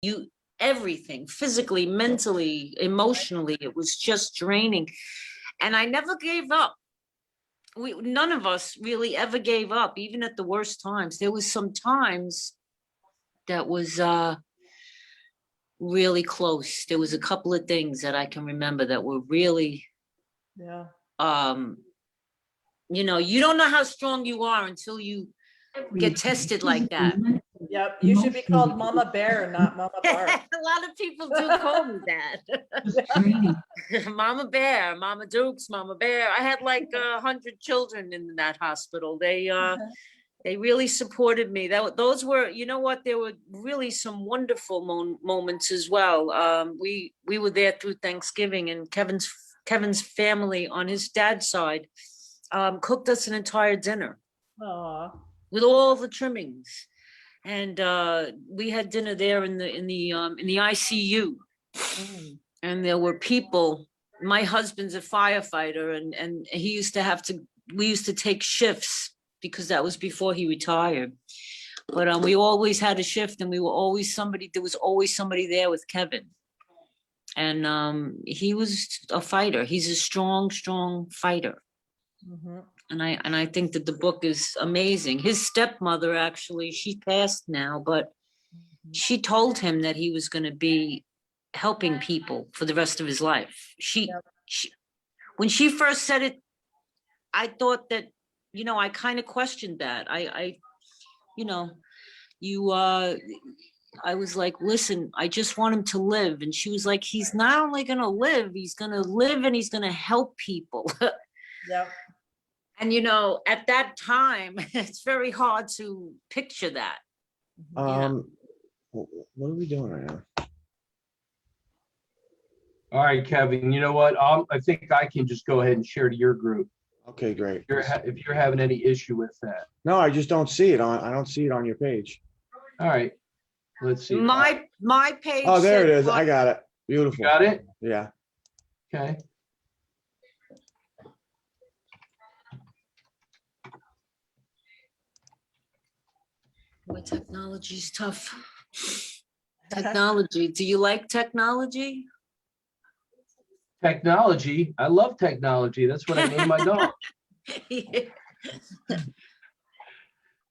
you everything, physically, mentally, emotionally. It was just draining. And I never gave up. None of us really ever gave up, even at the worst times. There was some times that was really close. There was a couple of things that I can remember that were really, Yeah. you know, you don't know how strong you are until you get tested like that. Yep. You should be called Mama Bear, not Mama Bark. A lot of people do call me that. Mama Bear, Mama Dukes, Mama Bear. I had like 100 children in that hospital. They really supported me. Those were, you know what, there were really some wonderful moments as well. We were there through Thanksgiving, and Kevin's family on his dad's side cooked us an entire dinner. Aww. With all the trimmings. And we had dinner there in the ICU. And there were people. My husband's a firefighter, and we used to take shifts because that was before he retired. But we always had a shift, and there was always somebody there with Kevin. And he was a fighter. He's a strong fighter. Mm-hmm. And I think that the book is amazing. His stepmother, actually, she passed now, but she told him that he was going to be helping people for the rest of his life. When she first said it, I thought that, you know, I kind of questioned that. I was like, listen, I just want him to live. And she was like, he's not only going to live, he's going to live and he's going to help people. Yeah. And, you know, at that time, it's very hard to picture that. What are we doing right now? All right, Kevin, you know what? I think I can just go ahead and share to your group. Okay, great. If you're having any issue with that. No, I just don't see it I don't see it on your page. All right. Let's see. My page. Oh, there it is. I got it. Beautiful. You got it? Yeah. Okay. Boy, technology's tough. Technology. Do you like technology? Technology. I love technology. That's what I named my dog. Yeah.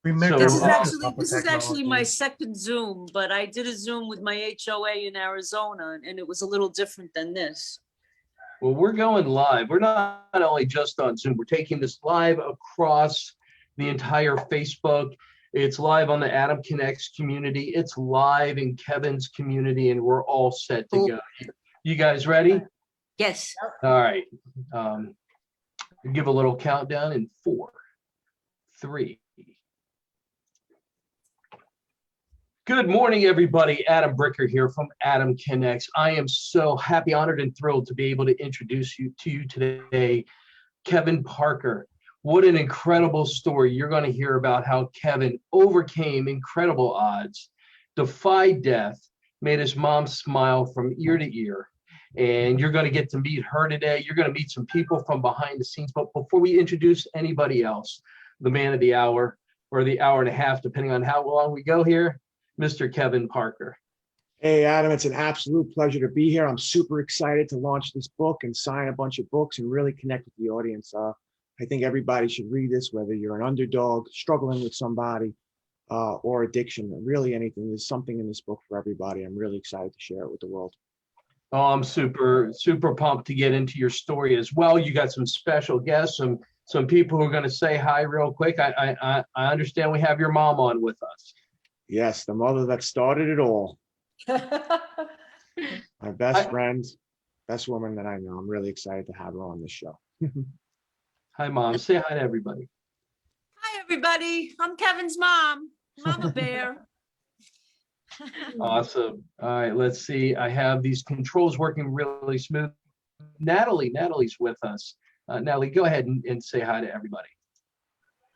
This is actually my second Zoom, but I did a Zoom with my HOA in Arizona, and it was a little different than this. Well, we're going live. We're not only just on Zoom, we're taking this live across the entire Facebook. It's live on the Adam Connects community. It's live in Kevin's community, and we're all set to go. You guys ready? Yes. All right. Give a little countdown in 4, 3. Good morning, everybody. Adam Bricker here from Adam Connects. I am so happy, honored, and thrilled to be able to introduce you today, Kevin Parker. What an incredible story. You're going to hear about how Kevin overcame incredible odds, defied death, made his mom smile from ear to ear. And you're going to get to meet her today. You're going to meet some people from behind the scenes. But before we introduce anybody else, the man of the hour or the hour and a half, depending on how long we go here, Mr. Kevin Parker. Hey, Adam, it's an absolute pleasure to be here. I'm super excited to launch this book and sign a bunch of books and really connect with the audience. I think everybody should read this, whether you're an underdog, struggling with somebody, or addiction, really anything. There's something in this book for everybody. I'm really excited to share it with the world. Oh, I'm super pumped to get into your story as well. You got some special guests, some people who are going to say hi real quick. I understand we have your mom on with us. Yes, the mother that started it all. My best friend, best woman that I know. I'm really excited to have her on this show. Hi, Mom. Say hi to everybody. Hi, everybody. I'm Kevin's mom, Mama Bear. Awesome. All right, let's see. I have these controls working really smooth. Natalie's with us. Natalie, go ahead and say hi to everybody.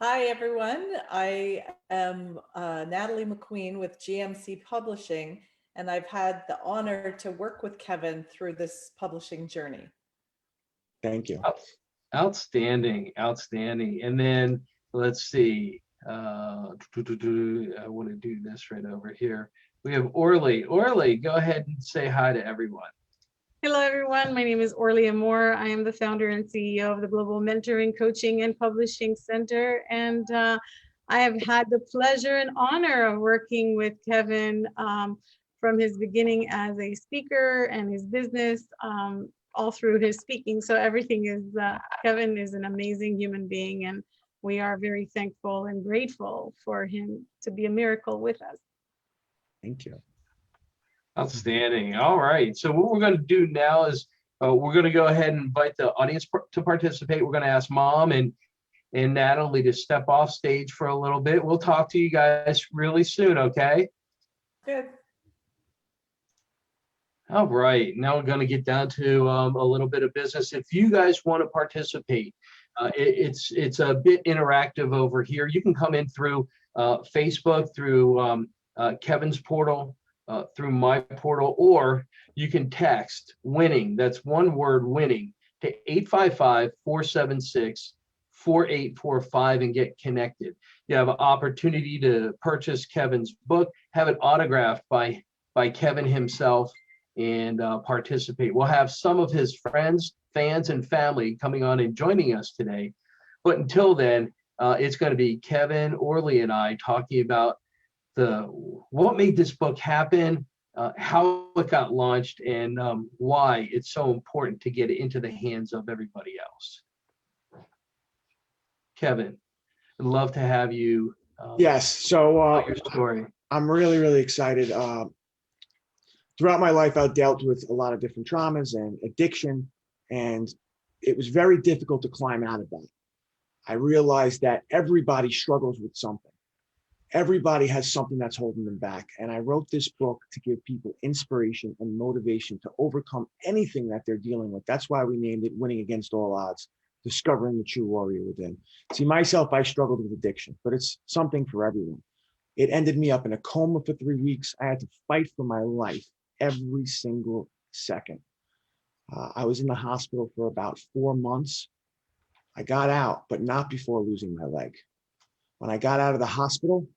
Hi, everyone. I am Natalie McQueen with GMC Publishing, and I've had the honor to work with Kevin through this publishing journey. Thank you. Outstanding. And then let's see. I want to do this right over here. We have Orly. Orly, go ahead and say hi to everyone. Hello, everyone. My name is Orly Amore. I am the founder and CEO of the Global Mentoring, Coaching, and Publishing Center. And I have had the pleasure and honor of working with Kevin from his beginning as a speaker and his business all through his speaking. So everything is, Kevin is an amazing human being, and we are very thankful and grateful for him to be a miracle with us. Thank you. Outstanding. All right. So what we're going to do now is we're going to go ahead and invite the audience to participate. We're going to ask Mom and Natalie to step off stage for a little bit. We'll talk to you guys really soon, okay? Good. All right. Now we're going to get down to a little bit of business. If you guys want to participate, it's a bit interactive over here. You can come in through Facebook, through Kevin's portal, through my portal, or you can text winning, that's one word, winning, to 855-476-4845 and get connected. You have an opportunity to purchase Kevin's book, have it autographed by Kevin himself, and participate. We'll have some of his friends, fans, and family coming on and joining us today. But until then, it's going to be Kevin, Orly, and I talking about what made this book happen, how it got launched, and why it's so important to get it into the hands of everybody else. Kevin, I'd love to have you Yes. So tell your story. I'm really, really excited. Throughout my life, I've dealt with a lot of different traumas and addiction, and it was very difficult to climb out of that. I realized that everybody struggles with something. Everybody has something that's holding them back. And I wrote this book to give people inspiration and motivation to overcome anything that they're dealing with. That's why we named it Winning Against All Odds, Discovering the True Warrior Within. See, myself, I struggled with addiction, but it's something for everyone. It ended me up in a coma for 3 weeks. I had to fight for my life every single second. I was in the hospital for about 4 months. I got out, but not before losing my leg. When I got out of the hospital,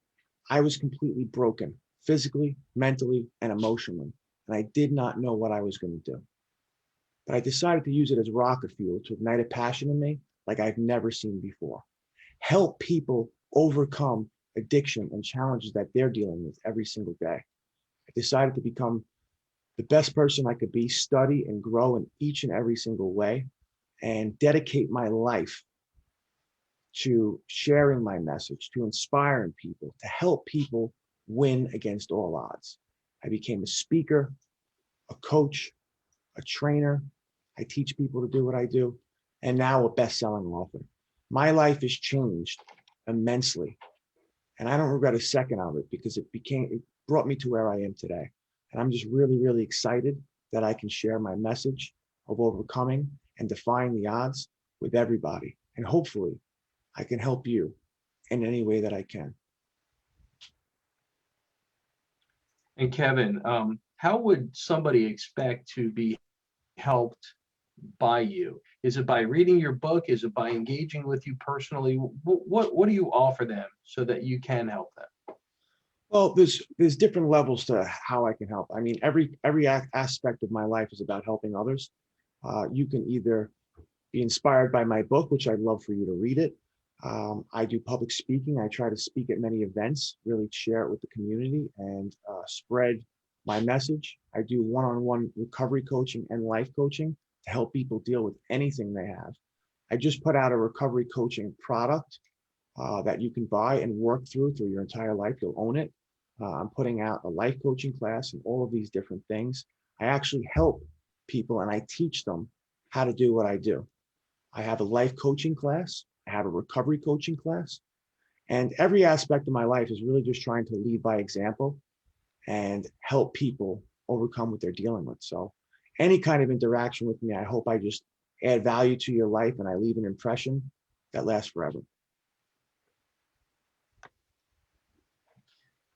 I was completely broken, physically, mentally, and emotionally, and I did not know what I was going to do. But I decided to use it as rocket fuel to ignite a passion in me like I've never seen before. Help people overcome addiction and challenges that they're dealing with every single day. I decided to become the best person I could be, study and grow in each and every single way, and dedicate my life to sharing my message, to inspiring people, to help people win against all odds. I became a speaker, a coach, a trainer. I teach people to do what I do, and now a best-selling author. My life has changed immensely, and I don't regret a second of it because it brought me to where I am today. And I'm just really, really excited that I can share my message of overcoming and defying the odds with everybody. And hopefully I can help you in any way that I can. And Kevin, how would somebody expect to be helped by you? Is it by reading your book? Is it by engaging with you personally? What do you offer them so that you can help them? Well, there's different levels to how I can help. I mean, every aspect of my life is about helping others. You can either be inspired by my book, which I'd love for you to read it. I do public speaking. I try to speak at many events, really share it with the community and spread my message. I do one-on-one recovery coaching and life coaching to help people deal with anything they have. I just put out a recovery coaching product that you can buy and work through your entire life. You'll own it. I'm putting out a life coaching class and all of these different things. I actually help people and I teach them how to do what I do. I have a life coaching class. I have a recovery coaching class. And every aspect of my life is really just trying to lead by example and help people overcome what they're dealing with. So any kind of interaction with me, I hope I just add value to your life and I leave an impression that lasts forever.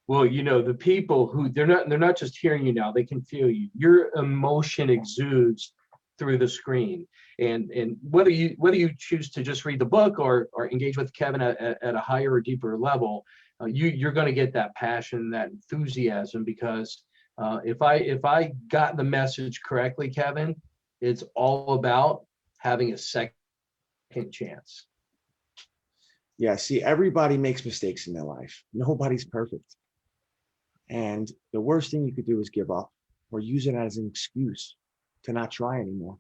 Well, you know, the people who they're not just hearing you now, they can feel you. Your emotion exudes through the screen. And whether you choose to just read the book or engage with Kevin at a higher or deeper level, you're going to get that passion, that enthusiasm, because if I got the message correctly, Kevin, it's all about having a second chance. Yeah, see, everybody makes mistakes in their life. Nobody's perfect. And the worst thing you could do is give up or use it as an excuse to not try anymore.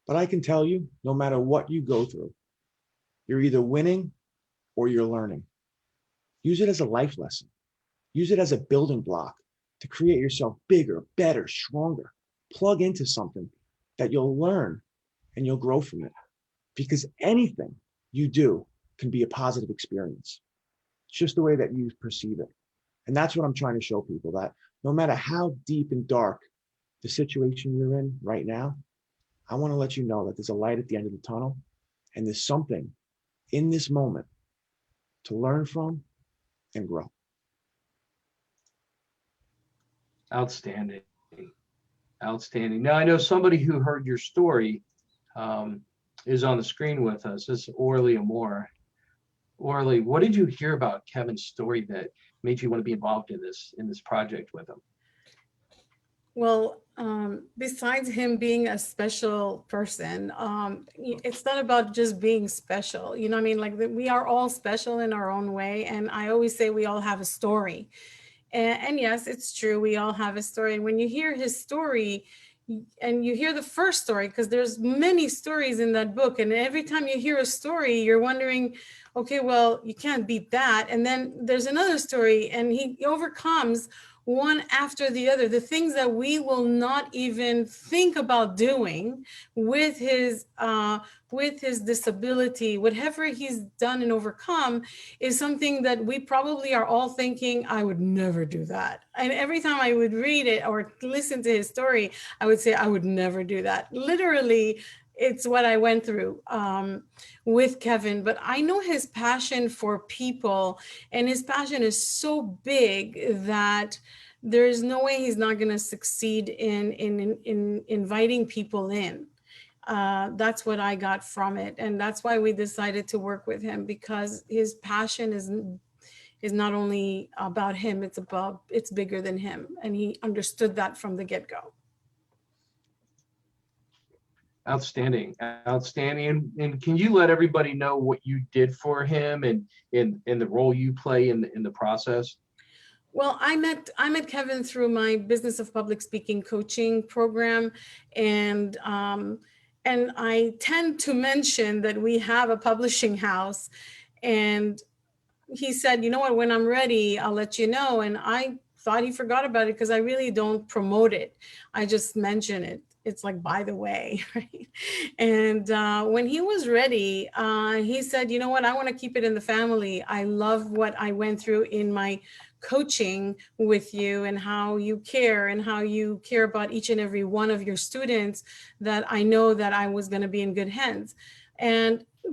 But I can tell you, no matter what you go through, you're either winning or you're learning. Use it as a life lesson. Use it as a building block to create yourself bigger, better, stronger. Plug into something that you'll learn and you'll grow from it. Because anything you do can be a positive experience. It's just the way that you perceive it. And that's what I'm trying to show people, that no matter how deep and dark the situation you're in right now, I want to let you know that there's a light at the end of the tunnel, and there's something in this moment to learn from and grow. Outstanding. Outstanding. Now, I know somebody who heard your story is on the screen with us. This is Orly Amore. Orly, what did you hear about Kevin's story that made you want to be involved in this project with him? Well, besides him being a special person, it's not about just being special. You know what I mean? Like we are all special in our own way. And I always say we all have a story. And yes, it's true. We all have a story. And when you hear his story, and you hear the first story, because there's many stories in that book, and every time you hear a story, you're wondering, okay, well, you can't beat that. And then there's another story, and he overcomes one after the other, the things that we will not even think about doing with his disability. Whatever he's done and overcome is something that we probably are all thinking, I would never do that. And every time I would read it or listen to his story, I would say, I would never do that. Literally, it's what I went through with Kevin. But I know his passion for people, and his passion is so big that there's no way he's not going to succeed in inviting people in. That's what I got from it. And that's why we decided to work with him, because his passion is not only about him, it's bigger than him. And he understood that from the get-go. Outstanding, outstanding. And can you let everybody know what you did for him and in the role you play in the process? Well, I met Kevin through my Business of Public Speaking coaching program, and I tend to mention that we have a publishing house, and he said, you know what, when I'm ready, I'll let you know. And I thought he forgot about it because I really don't promote it. I just mention it. It's like, by the way, right? And when he was ready, he said, you know what, I want to keep it in the family. I love what I went through in my coaching with you, and how you care about each and every one of your students, that I know that I was going to be in good hands.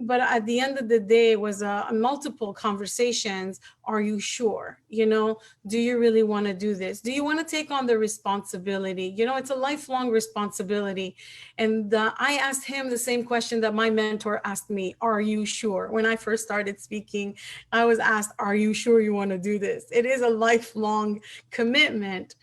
But at the end of the day, it was multiple conversations. Are you sure? You know, do you really want to do this? Do you want to take on the responsibility? You know, it's a lifelong responsibility. And I asked him the same question that my mentor asked me. Are you sure? When I first started speaking, I was asked, are you sure you want to do this? It is a lifelong commitment.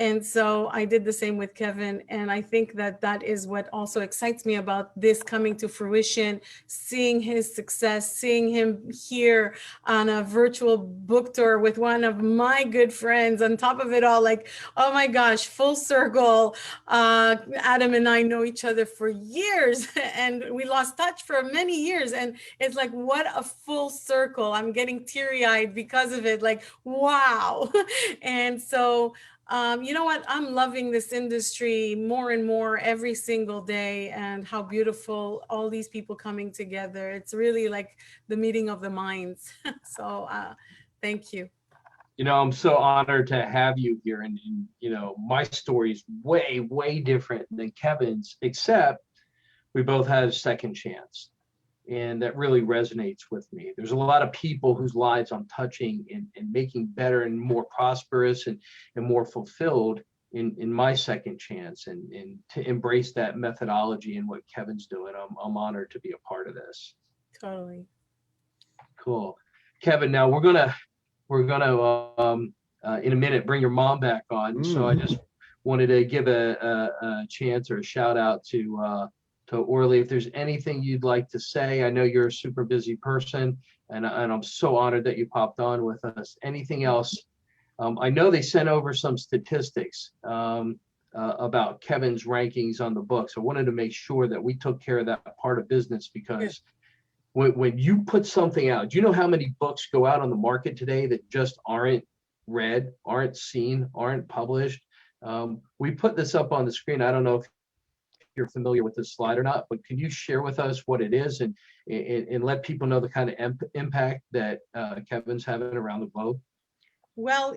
And so I did the same with Kevin. And I think that that is what also excites me about this coming to fruition, seeing his success, seeing him here on a virtual book tour with one of my good friends. On top of it all, like, oh my gosh, full circle. Adam and I know each other for years, and we lost touch for many years. And it's like, what a full circle. I'm getting teary-eyed because of it. Like, wow. And so, you know what? I'm loving this industry more and more every single day, and how beautiful all these people coming together. It's really like the meeting of the minds. So thank you. You know, I'm so honored to have you here. And you know, my story is way, way different than Kevin's, except we both had a second chance. And that really resonates with me. There's a lot of people whose lives I'm touching and making better and more prosperous and more fulfilled in my second chance. And to embrace that methodology and what Kevin's doing, I'm honored to be a part of this. Totally. Cool. Kevin, now we're gonna we're going to, in a minute, bring your mom back on. So I just wanted to give a chance or a shout out to Orly. If there's anything you'd like to say, I know you're a super busy person, and I'm so honored that you popped on with us. Anything else? I know they sent over some statistics about Kevin's rankings on the book. So I wanted to make sure that we took care of that part of business, because when you put something out, do you know how many books go out on the market today that just aren't read, aren't seen, aren't published? We put this up on the screen. I don't know if you're familiar with this slide or not, but can you share with us what it is and let people know the kind of impact that Kevin's having around the globe? Well,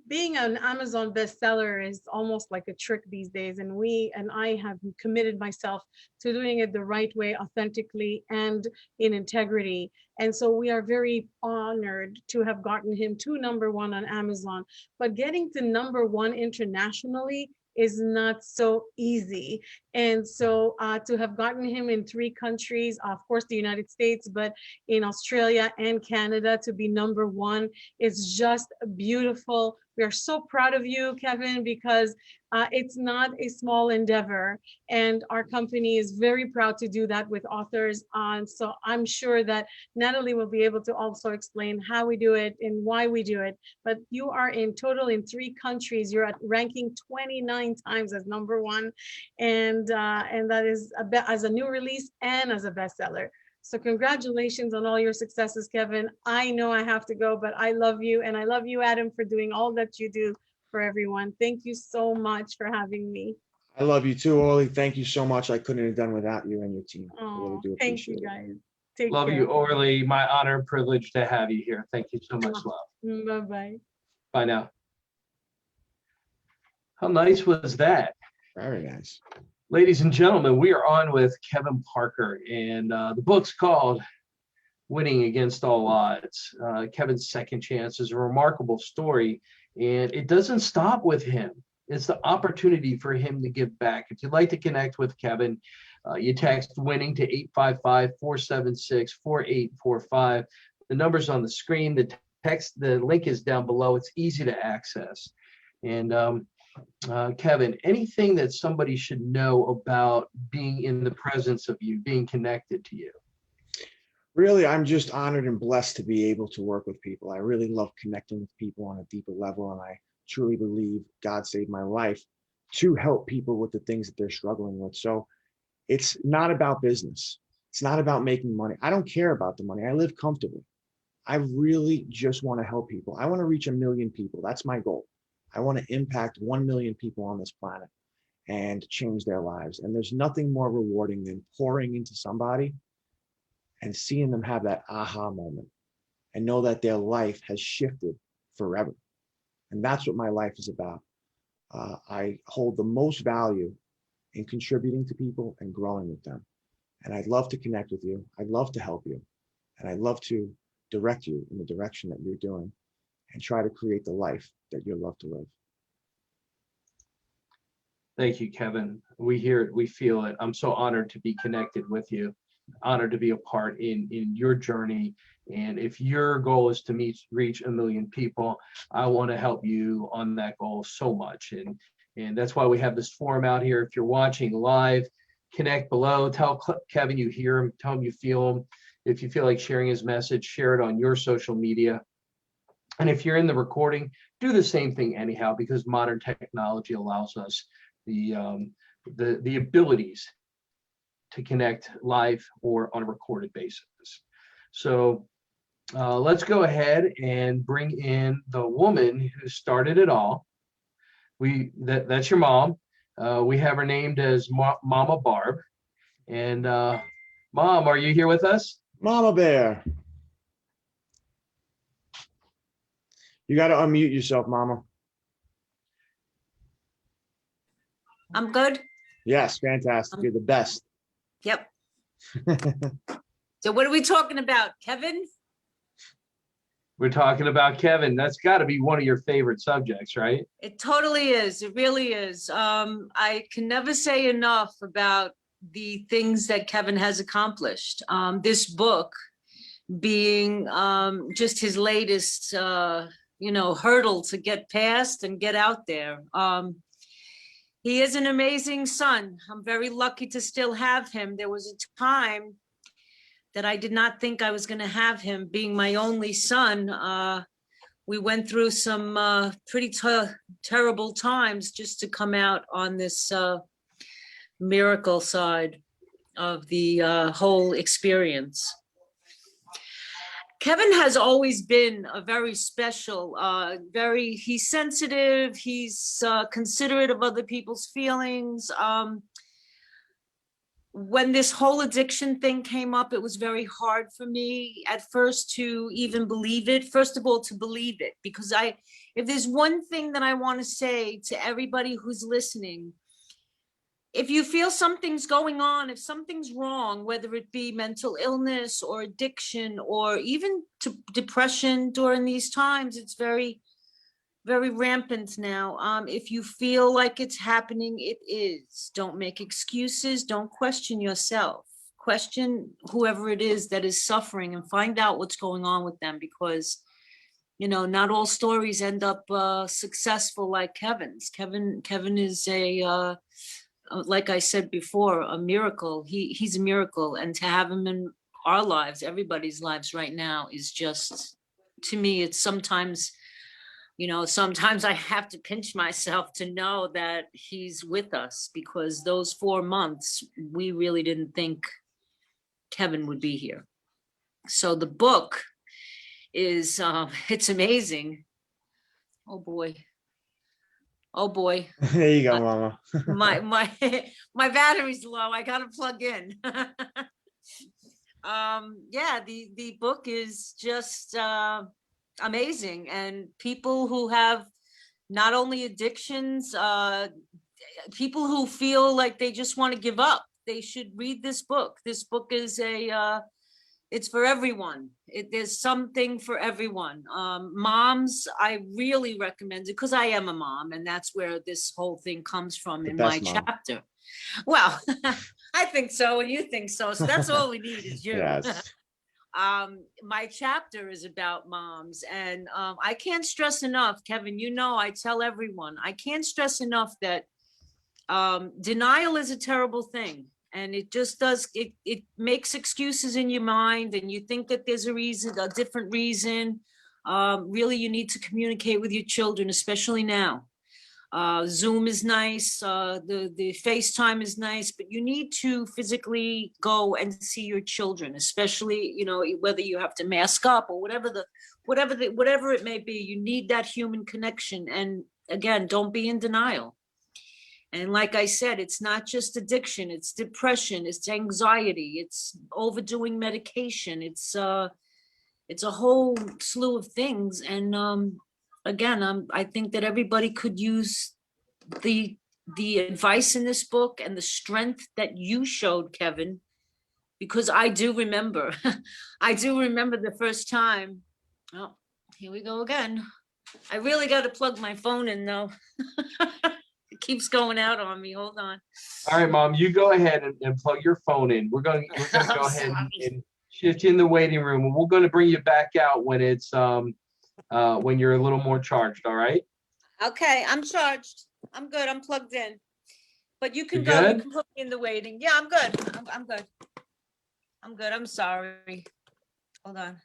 being an Amazon bestseller is almost like a trick these days, and I have committed myself to doing it the right way, authentically and in integrity. And so we are very honored to have gotten him to #1 on Amazon, but getting to #1 internationally is not so easy. And so to have gotten him in 3 countries, of course, the United States, but in Australia and Canada to be #1 is just beautiful. We are so proud of you, Kevin, because it's not a small endeavor. And our company is very proud to do that with authors. So I'm sure that Natalie will be able to also explain how we do it and why we do it. But you are in total in 3 countries. You're at ranking 29 times as #1. And that is as a new release and as a bestseller. So congratulations on all your successes, Kevin. I know I have to go, but I love you. And I love you, Adam, for doing all that you do for everyone. Thank you so much for having me. I love you too, Orly. Thank you so much. I couldn't have done without you and your team. I really Oh, do thank you, appreciate it. guys. Take Love care. you, Orly. My honor and privilege to have you here. Thank you so much, love. Bye-bye. Bye now. How nice was that? Very nice. Ladies and gentlemen, we are on with Kevin Parker, and the book's called Winning Against All Odds. Kevin's Second Chance is a remarkable story, and it doesn't stop with him. It's the opportunity for him to give back. If you'd like to connect with Kevin, you text WINNING to 855-476-4845. The number's on the screen. The link is down below. It's easy to access. And Kevin, anything that somebody should know about being in the presence of you, being connected to you? Really, I'm just honored and blessed to be able to work with people. I really love connecting with people on a deeper level, and I truly believe God saved my life to help people with the things that they're struggling with. So it's not about business. It's not about making money. I don't care about the money. I live comfortably. I really just want to help people. I want to reach 1 million people. That's my goal. I want to impact 1 million people on this planet and change their lives. And there's nothing more rewarding than pouring into somebody and seeing them have that aha moment and know that their life has shifted forever. And that's what my life is about. I hold the most value in contributing to people and growing with them. And I'd love to connect with you. I'd love to help you. And I'd love to direct you in the direction that you're doing and try to create the life that you love to live. Thank you, Kevin. We hear it, we feel it. I'm so honored to be connected with you, honored to be a part in your journey. And if your goal is to reach 1 million people, I want to help you on that goal so much. And that's why we have this forum out here. If you're watching live, connect below, tell Kevin you hear him, tell him you feel him. If you feel like sharing his message, share it on your social media. And if you're in the recording, do the same thing anyhow, because modern technology allows us the abilities to connect live or on a recorded basis. So let's go ahead and bring in the woman who started it all. That's your mom. We have her named as Mama Barb. And Mom, are you here with us? Mama Bear. You got to unmute yourself, Mama. I'm good. Yes, fantastic. You're the best. Yep. So what are we talking about, Kevin? We're talking about Kevin. That's got to be one of your favorite subjects, right? It totally is. It really is. I can never say enough about the things that Kevin has accomplished. This book being just his latest, hurdle to get past and get out there. He is an amazing son. I'm very lucky to still have him. There was a time that I did not think I was going to have him, being my only son. We went through some pretty terrible times just to come out on this miracle side of the whole experience. Kevin has always been a very special, he's sensitive, he's considerate of other people's feelings. When this whole addiction thing came up, it was very hard for me at first to even believe it. First of all, to believe it, because if there's one thing that I want to say to everybody who's listening, if you feel something's going on, if something's wrong, whether it be mental illness or addiction or even depression during these times, it's very, very rampant now. If you feel like it's happening, it is. Don't make excuses. Don't question yourself. Question whoever it is that is suffering and find out what's going on with them, because not all stories end up successful like Kevin's. Kevin is like I said before, a miracle. He's a miracle, and to have him in our lives, everybody's lives right now, is just, to me, it's sometimes I have to pinch myself to know that he's with us, because those 4 months, we really didn't think Kevin would be here. So the book is, it's amazing. Oh boy. There you go, Mama. my battery's low. I gotta plug in. Yeah, the book is just amazing, and people who have not only addictions, people who feel like they just want to give up, they should read this book. This book is it's for everyone. There's something for everyone. Moms, I really recommend it, because I am a mom, and that's where this whole thing comes from in my chapter. Well, I think so, and you think so. So that's all we need is you. Yes. My chapter is about moms, and I can't stress enough, Kevin, I tell everyone, I can't stress enough that denial is a terrible thing. And it just does, it makes excuses in your mind, and you think that there's a different reason. Really, you need to communicate with your children, especially now. Zoom is nice, the FaceTime is nice, but you need to physically go and see your children, especially, whether you have to mask up or whatever it may be. You need that human connection. And again, don't be in denial. And like I said, it's not just addiction, it's depression, it's anxiety, it's overdoing medication, it's a whole slew of things. And again, I think that everybody could use the advice in this book and the strength that you showed, Kevin, because I do remember, the first time. Oh, here we go again. I really got to plug my phone in though. It keeps going out on me. Hold on. All right, Mom, you go ahead and plug your phone in. We're going to go ahead and shift you in the waiting room, and we're going to bring you back out when it's when you're a little more charged. All right. Okay, I'm charged. I'm good. I'm plugged in. But you can You go. good? You can put me in the waiting. Yeah, I'm good. I'm good. I'm good. I'm sorry. Hold on.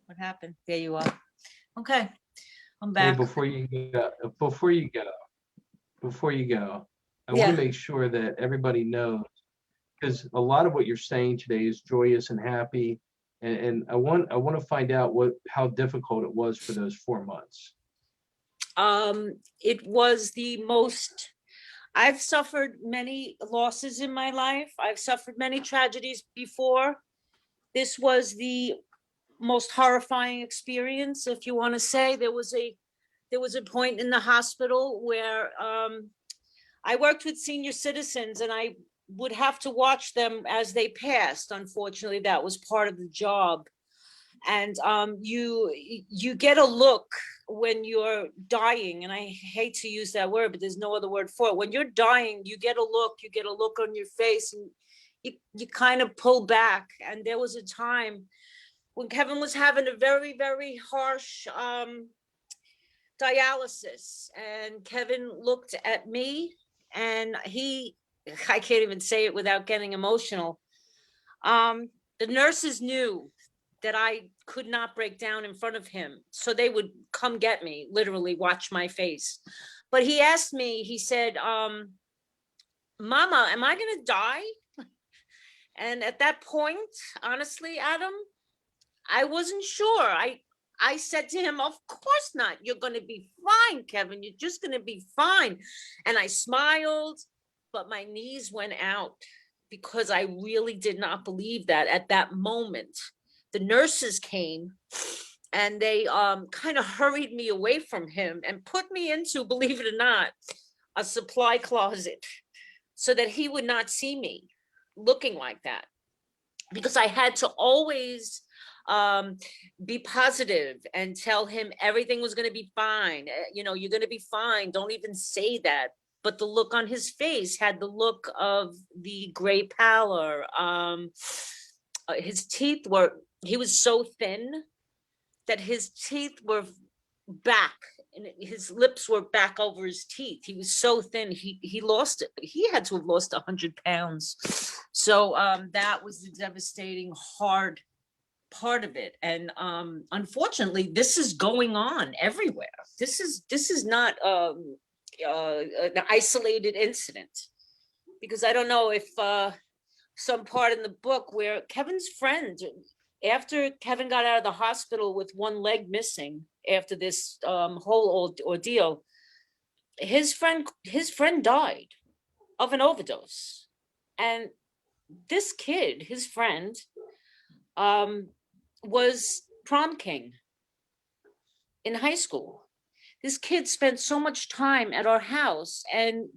What happened? There you are. Okay, I'm Hey, back. before you go, I want Yeah. to make sure that everybody knows, because a lot of what you're saying today is joyous and happy, and I want to find out how difficult it was for those 4 months. It was the most. I've suffered many losses in my life. I've suffered many tragedies before. This was the most horrifying experience, if you want to say. There was a point in the hospital where I worked with senior citizens, and I would have to watch them as they passed. Unfortunately, that was part of the job. And you get a look when you're dying, and I hate to use that word, but there's no other word for it. When you're dying, you get a look on your face, and you kind of pull back. And there was a time when Kevin was having a very, very harsh dialysis, and Kevin looked at me and I can't even say it without getting emotional. The nurses knew that I could not break down in front of him. So they would come get me, literally watch my face. But he asked me, he said, Mama, am I gonna die? And at that point, honestly, Adam, I wasn't sure. I said to him, of course not. You're going to be fine, Kevin. You're just going to be fine. And I smiled, but my knees went out because I really did not believe that at that moment. The nurses came and they kind of hurried me away from him and put me into, believe it or not, a supply closet so that he would not see me looking like that. Because I had to always be positive and tell him everything was going to be fine. You know, you're going to be fine. Don't even say that. But the look on his face had the look of the gray pallor. His teeth were, he was so thin that his teeth were back and his lips were back over his teeth. He was so thin. He lost it. He had to have lost 100 pounds. So that was the devastating, hard part of it. And unfortunately, this is going on everywhere. This is not an isolated incident, because I don't know if some part in the book where Kevin's friend, after Kevin got out of the hospital with one leg missing after this whole ordeal, his friend died of an overdose. And this kid, his friend, was prom king in high school. This kid spent so much time at our house. And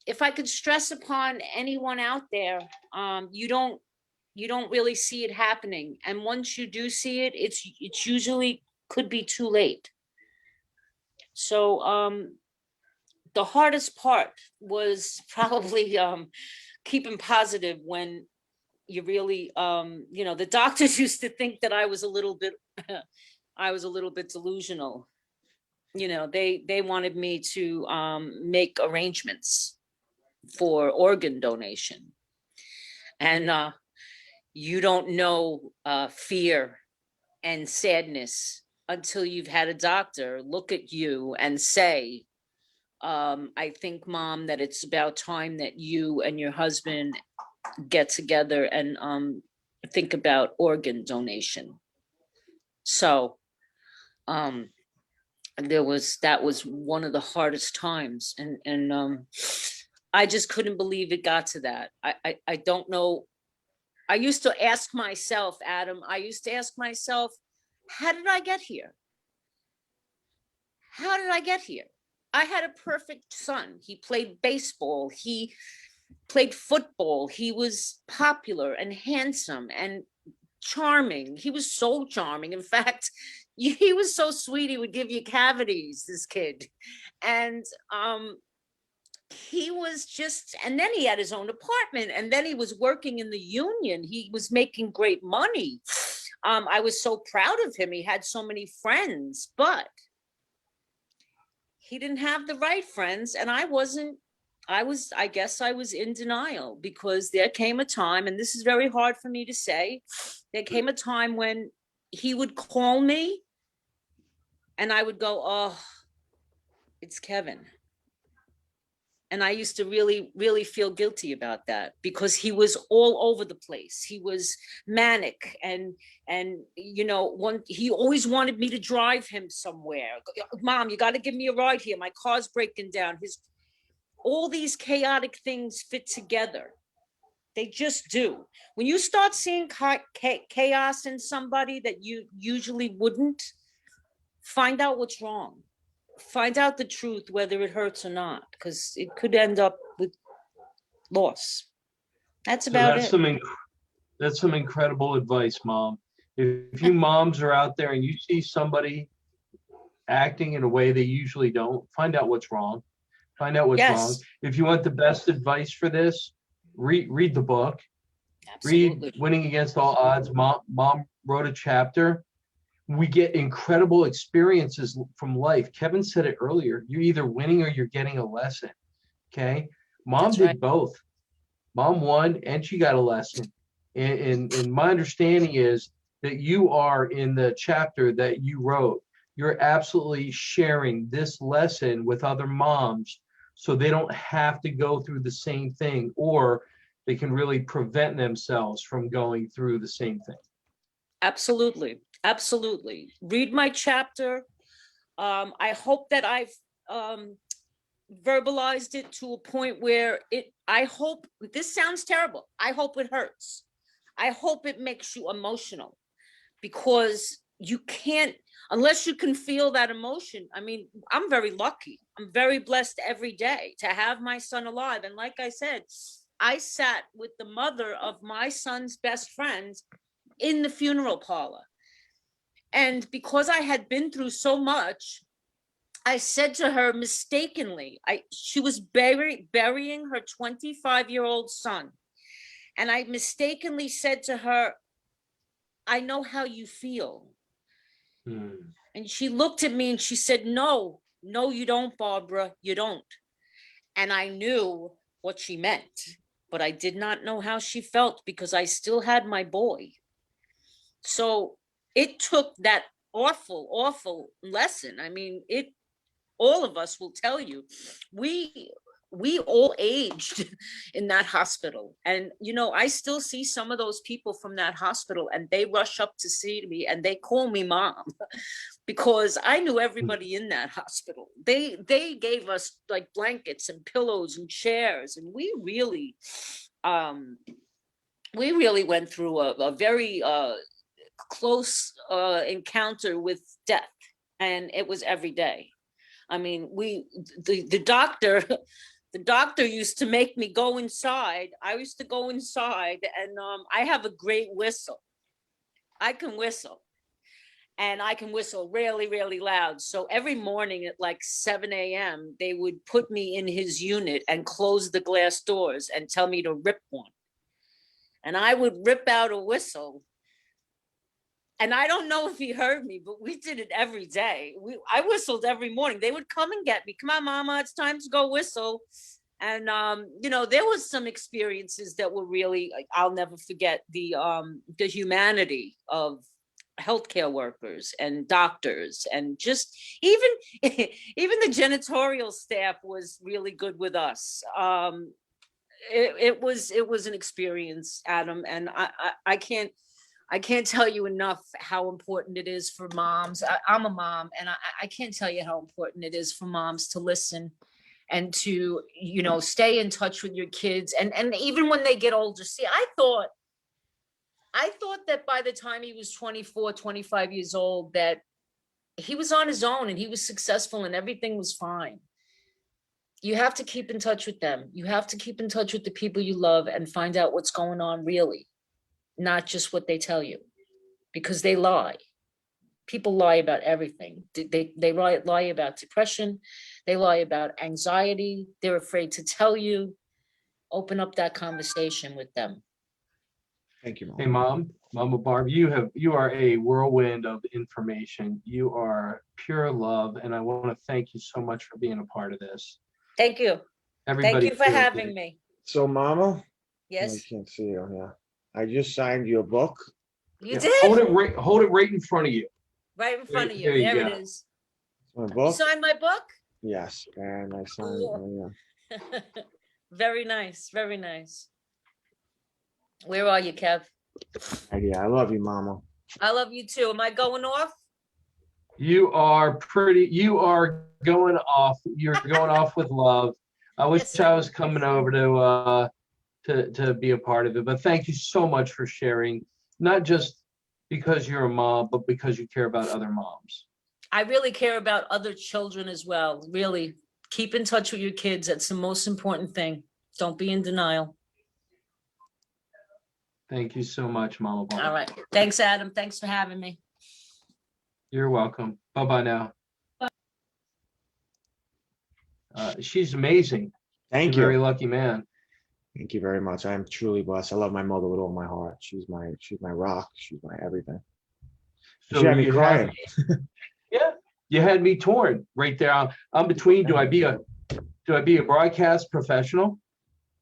if I could stress upon anyone out there, you don't really see it happening. And once you do see it, it's usually could be too late. So the hardest part was probably keeping positive when you really, you know, the doctors used to think that I was a little bit delusional. You know, they wanted me to make arrangements for organ donation. And you don't know fear and sadness until you've had a doctor look at you and say, I think, Mom, that it's about time that you and your husband get together and think about organ donation. So that was one of the hardest times. And I just couldn't believe it got to that. I don't know. I used to ask myself, Adam, how did I get here? How did I get here? I had a perfect son. He played baseball. He played football. He was popular and handsome and charming. He was so charming. In fact, he was so sweet. He would give you cavities, this kid. And he was just, and then he had his own apartment, and then he was working in the union. He was making great money. I was so proud of him. He had so many friends, but he didn't have the right friends. And I guess I was in denial, because there came a time, and this is very hard for me to say, there came a time when he would call me and I would go, oh, it's Kevin. And I used to really, really feel guilty about that, because he was all over the place. He was manic, and you know, he always wanted me to drive him somewhere. Mom, you got to give me a ride here. My car's breaking down. All these chaotic things fit together. They just do. When you start seeing chaos in somebody that you usually wouldn't, find out what's wrong. Find out the truth, whether it hurts or not, because it could end up with loss. That's about it. That's some incredible advice, Mom. If you moms are out there and you see somebody acting in a way they usually don't, find out what's wrong. Find out what's wrong. If you want the best advice for this, read the book. Read Absolutely. Winning Against All Odds. Mom wrote a chapter. We get incredible experiences from life. Kevin said it earlier. You're either winning or you're getting a lesson. Okay. Mom That's did right. both. Mom won and she got a lesson. And my understanding is that you are in the chapter that you wrote. You're absolutely sharing this lesson with other moms so they don't have to go through the same thing, or they can really prevent themselves from going through the same thing. Absolutely. Absolutely. Read my chapter. I hope that I've verbalized it to a point where I hope, this sounds terrible. I hope it hurts. I hope it makes you emotional, because you can't, unless you can feel that emotion. I mean, I'm very lucky. I'm very blessed every day to have my son alive. And like I said, I sat with the mother of my son's best friend in the funeral parlor. And because I had been through so much, I said to her mistakenly, she was burying her 25-year-old son. And I mistakenly said to her, I know how you feel. And she looked at me and she said, no, you don't, Barbara, you don't. And I knew what she meant, but I did not know how she felt, because I still had my boy. So it took that awful lesson. I mean, all of us will tell you, we all aged in that hospital. And, I still see some of those people from that hospital, and they rush up to see me and they call me mom because I knew everybody in that hospital. They gave us like blankets and pillows and chairs. And we really went through a very close encounter with death. And it was every day. I mean, the doctor used to make me go inside. I used to go inside, and I have a great whistle. I can whistle, and I can whistle really, really loud. So every morning at like 7 a.m., they would put me in his unit and close the glass doors and tell me to rip one. And I would rip out a whistle. And I don't know if he heard me, but we did it every day. I whistled every morning. They would come and get me. Come on, Mama, it's time to go whistle. And there was some experiences that were really, like, I'll never forget the humanity of healthcare workers and doctors, and just even the janitorial staff was really good with us. It was an experience, Adam, and I can't tell you enough how important it is for moms. I'm a mom, and I can't tell you how important it is for moms to listen and to, stay in touch with your kids. And even when they get older, see, I thought that by the time he was 24, 25 years old, that he was on his own and he was successful and everything was fine. You have to keep in touch with them. You have to keep in touch with the people you love and find out what's going on really, not just what they tell you, because they lie. People lie about everything. They lie about depression. They lie about anxiety. They're afraid to tell you. Open up that conversation with them. Thank you, Mom. Hey, Mama Barb, you are a whirlwind of information. You are pure love, and I want to thank you so much for being a part of this. Thank you. Everybody, Thank you for having me. So, Mama, Yes, I can't see you. Yeah, I just signed you a book. you Yeah. did? Hold it right in front of you. Right in front of you. There you There go. it is. My You book. signed my book? Yes, and I signed. Cool. Very nice. Very nice. Where are you, Kev? Yeah, I love you, Mama. I love you too. Am I going off? You are going off. You're going off with love. I wish Yes, I was coming over to be a part of it, but thank you so much for sharing, not just because you're a mom, but because you care about other moms. I really care about other children as well. Really, keep in touch with your kids. That's the most important thing. Don't be in denial. Thank you so much, Mama Barb. All right. Thanks, Adam. Thanks for having me. You're welcome. Bye-bye now. She's amazing. Thank You're a very you. lucky man. Thank you very much. I am truly blessed. I love my mother with all my heart. She's my rock. She's my everything. She had me you crying. yeah, you had me torn right there. I'm between, do I be a broadcast professional,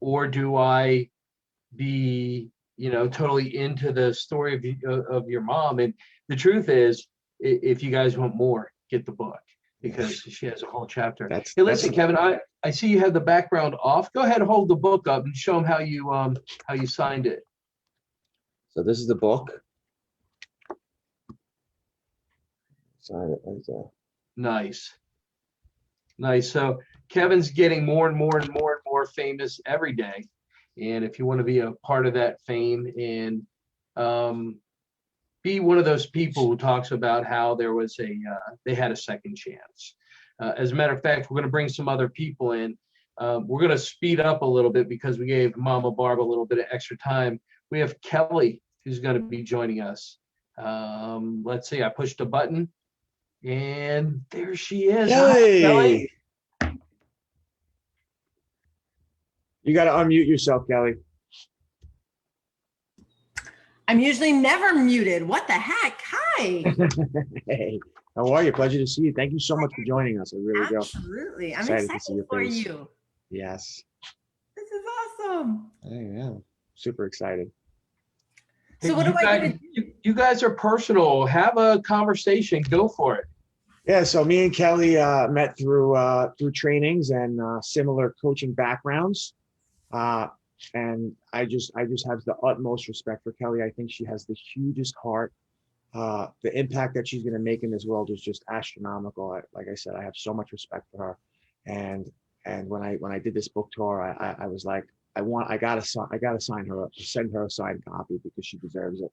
or do I be, totally into the story of your mom? And the truth is, if you guys want more, get the book, because she has a whole chapter. Hey, listen, Kevin, I see you have the background off. Go ahead and hold the book up and show them how you signed it. So this is the book. Sign it right there. Nice. So Kevin's getting more and more and more and more famous every day. And if you want to be a part of that fame and be one of those people who talks about how there was they had a second chance. As a matter of fact, we're going to bring some other people in. We're going to speed up a little bit because we gave Mama Barb a little bit of extra time. We have Kelly who's going to be joining us. Let's see, I pushed a button and there she is. Kelly. Hi, Kelly. You got to unmute yourself, Kelly. I'm usually never muted. What the heck? Hi. Hey, how are you? Pleasure to see you. Thank you so much for joining us. I really do. Absolutely. I'm Excited to see excited your for face. you. Yes. This is awesome. I am super excited. So what do I do? You guys are personal. Have a conversation. Go for it. Yeah, so me and Kelly met through trainings and similar coaching backgrounds. And I just have the utmost respect for Kelly. I think she has the hugest heart. The impact that she's going to make in this world is just astronomical. Like I said, I have so much respect for her. And when I did this book tour, I was like, I gotta sign her up, send her a signed copy because she deserves it.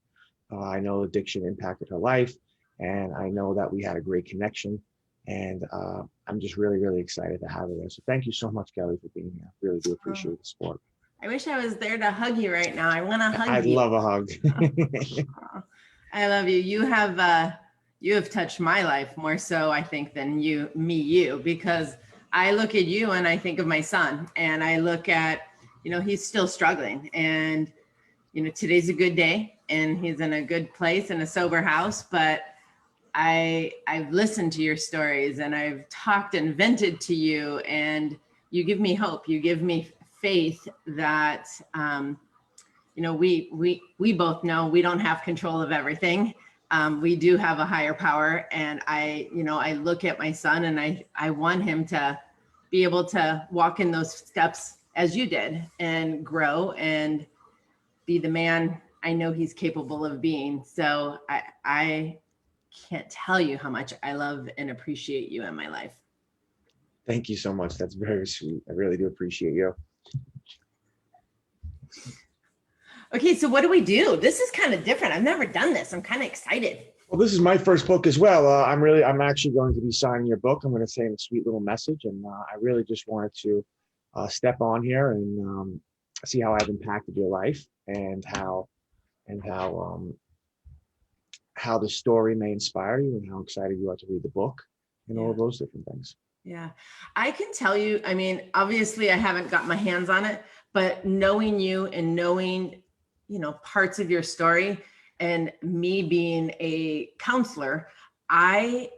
I know addiction impacted her life, and I know that we had a great connection. And I'm just really, really excited to have her there. So thank you so much, Kelly, for being here. Really do appreciate the support. I wish I was there to hug you right now. I want to hug I'd you. love a hug. I love you. You have touched my life more so, I think, than you, because I look at you and I think of my son, and I look at, he's still struggling, and, today's a good day and he's in a good place in a sober house, but I've listened to your stories and I've talked and vented to you, and you give me hope. You give me faith that, we both know we don't have control of everything. We do have a higher power. And I look at my son and I want him to be able to walk in those steps as you did and grow and be the man I know he's capable of being. So I can't tell you how much I love and appreciate you in my life. Thank you so much. That's very sweet. I really do appreciate you. Okay, so what do we do? This is kind of different. I've never done this. I'm kind of excited. Well, this is my first book as well. I'm actually going to be signing your book. I'm going to say a sweet little message, and I really just wanted to step on here and see how I've impacted your life and how the story may inspire you and how excited you are to read the book and all of those different things. Yeah, I can tell you, I mean, obviously I haven't got my hands on it, but knowing you and knowing, parts of your story and me being a counselor, I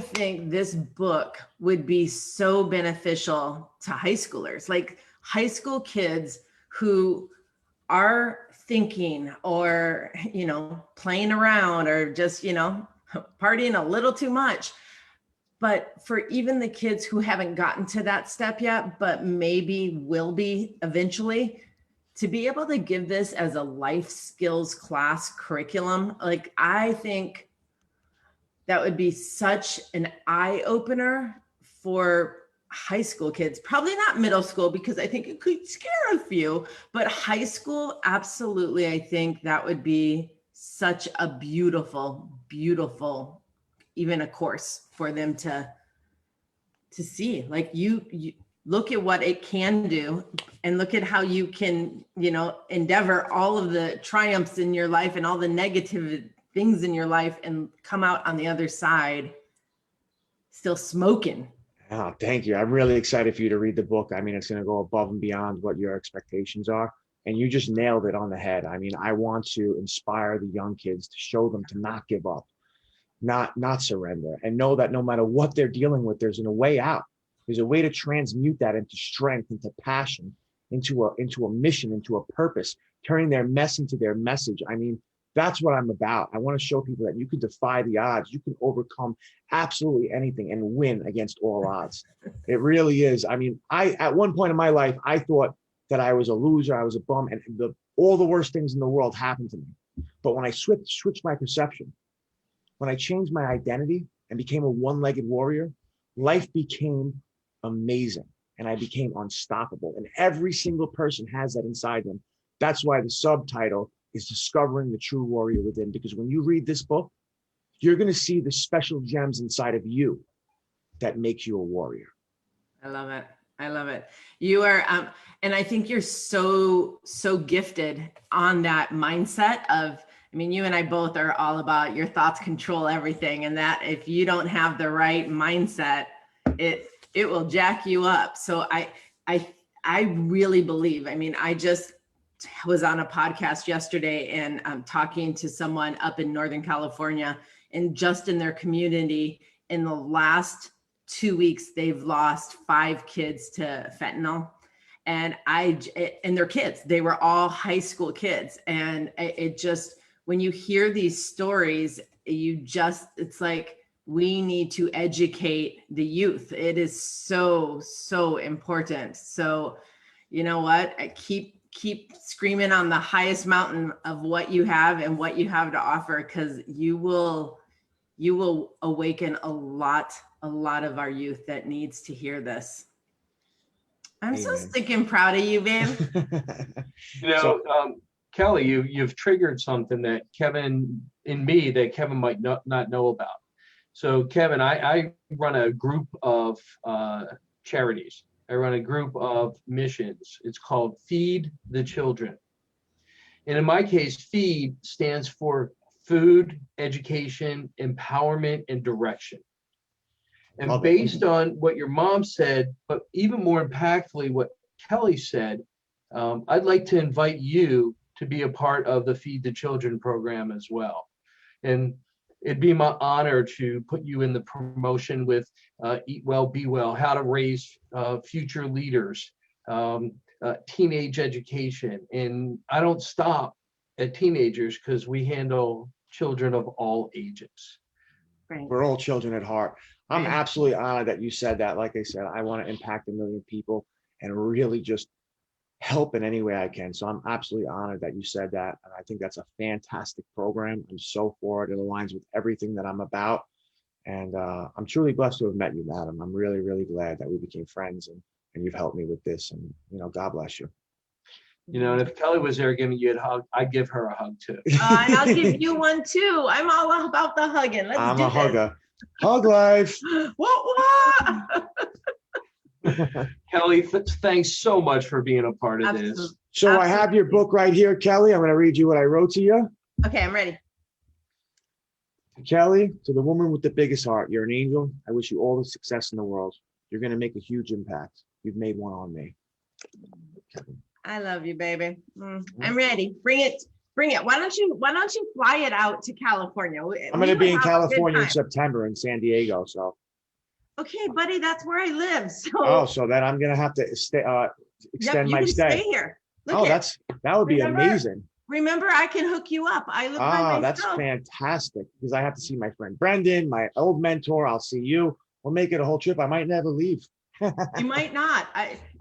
think this book would be so beneficial to high schoolers, like high school kids who are thinking or, playing around or just, partying a little too much. But for even the kids who haven't gotten to that step yet, but maybe will be eventually, to be able to give this as a life skills class curriculum, like I think that would be such an eye opener for high school kids, probably not middle school, because I think it could scare a few, but high school, absolutely. I think that would be such a beautiful, beautiful, even a course for them to see. Like you look at what it can do and look at how you can, endeavor all of the triumphs in your life and all the negative things in your life and come out on the other side still smoking. Oh, thank you. I'm really excited for you to read the book. I mean, it's going to go above and beyond what your expectations are. And you just nailed it on the head. I mean, I want to inspire the young kids to show them to not give up, not surrender, and know that no matter what they're dealing with, there's a way out. There's a way to transmute that into strength, into passion, into a mission, into a purpose, turning their mess into their message. I mean, that's what I'm about. I want to show people that you can defy the odds. You can overcome absolutely anything and win against all odds. It really is. I mean, at one point in my life, I thought that I was a loser, I was a bum, and all the worst things in the world happened to me. But when I switched my perception, when I changed my identity and became a one-legged warrior, life became amazing and I became unstoppable. And every single person has that inside them. That's why the subtitle is Discovering the True Warrior Within, because when you read this book, you're going to see the special gems inside of you that makes you a warrior. I love it. I love it. You are, and I think you're so gifted on that mindset of, I mean, you and I both are all about your thoughts control everything. And that if you don't have the right mindset, it will jack you up. So I really believe, I mean, I just was on a podcast yesterday and I'm talking to someone up in Northern California, and just in their community in the last 2 weeks, they've lost 5 kids to fentanyl. And they're kids, they were all high school kids. And it just, when you hear these stories, it's like, we need to educate the youth. It is so important. So, you know what? I keep screaming on the highest mountain of what you have and what you have to offer, because you will awaken a lot of our youth that needs to hear this. I'm so stinking proud of you, man. Kelly, you've triggered something that Kevin might not know about. So Kevin, I run a group of charities. I run a group of missions. It's called Feed the Children. And in my case, FEED stands for Food, Education, Empowerment, and Direction. And based on what your mom said, but even more impactfully, what Kelly said, I'd like to invite you to be a part of the Feed the Children program as well. And it'd be my honor to put you in the promotion with Eat Well, Be Well, how to raise future leaders, teenage education. And I don't stop at teenagers because we handle children of all ages. Right. We're all children at heart. I'm absolutely honored that you said that. Like I said, I want to impact 1 million people and really just help in any way I can. So I'm absolutely honored that you said that. And I think that's a fantastic program. I'm so for it. It aligns with everything that I'm about. And I'm truly blessed to have met you, madam. I'm really, really glad that we became friends and you've helped me with this. And, God bless you. And if Kelly was there giving you a hug, I'd give her a hug too. And I'll give you one too. I'm all about the hugging. I'm a hugger. Hug life. What? Kelly, thanks so much for being a part of this. So I have your book right here, Kelly. I'm going to read you what I wrote to you. Okay, I'm ready. Kelly, to the woman with the biggest heart, you're an angel. I wish you all the success in the world. You're going to make a huge impact. You've made one on me. I love you, baby. I'm ready. Bring it. Why don't you fly it out to California? I'm going to be in California in September in San Diego. So. Okay, buddy, that's where I live. So. So then I'm going to have to extend my stay. Stay here. That would be amazing. Remember, I can hook you up. I live by myself. That's fantastic, because I have to see my friend Brendan, my old mentor. I'll see you. We'll make it a whole trip. I might never leave. You might not.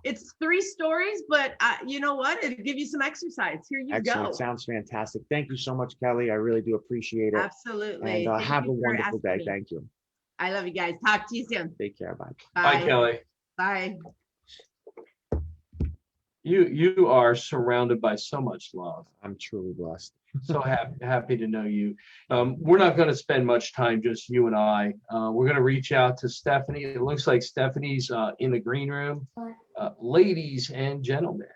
It's 3 stories, but you know what? It'll give you some exercise. Here you go. Sounds fantastic. Thank you so much, Kelly. I really do appreciate it. Absolutely. And have a wonderful day. Thank you. I love you guys. Talk to you soon. Take care. Bye. Bye, Kelly. Bye. You are surrounded by so much love. I'm truly blessed. So happy to know you. We're not going to spend much time, just you and I. We're going to reach out to Stephanie. It looks like Stephanie's in the green room. Ladies and gentlemen,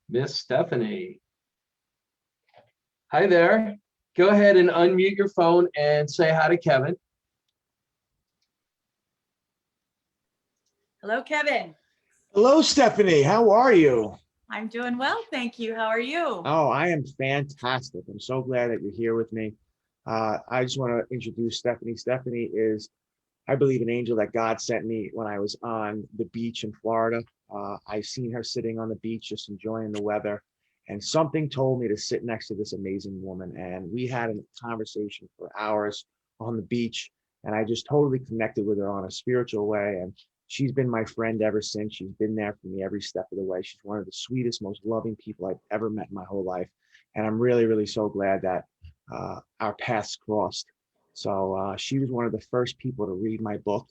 Miss Stephanie. Hi there. Go ahead and unmute your phone and say hi to Kevin. Hello, Kevin. Hello, Stephanie. How are you? I'm doing well, thank you. How are you? Oh, I am fantastic. I'm so glad that you're here with me. I just want to introduce Stephanie. Stephanie is, I believe, an angel that God sent me when I was on the beach in Florida. I've seen her sitting on the beach, just enjoying the weather. And something told me to sit next to this amazing woman. And we had a conversation for hours on the beach. And I just totally connected with her on a spiritual way. And she's been my friend ever since. She's been there for me every step of the way. She's one of the sweetest, most loving people I've ever met in my whole life. And I'm really, really so glad that our paths crossed. So she was one of the first people to read my book.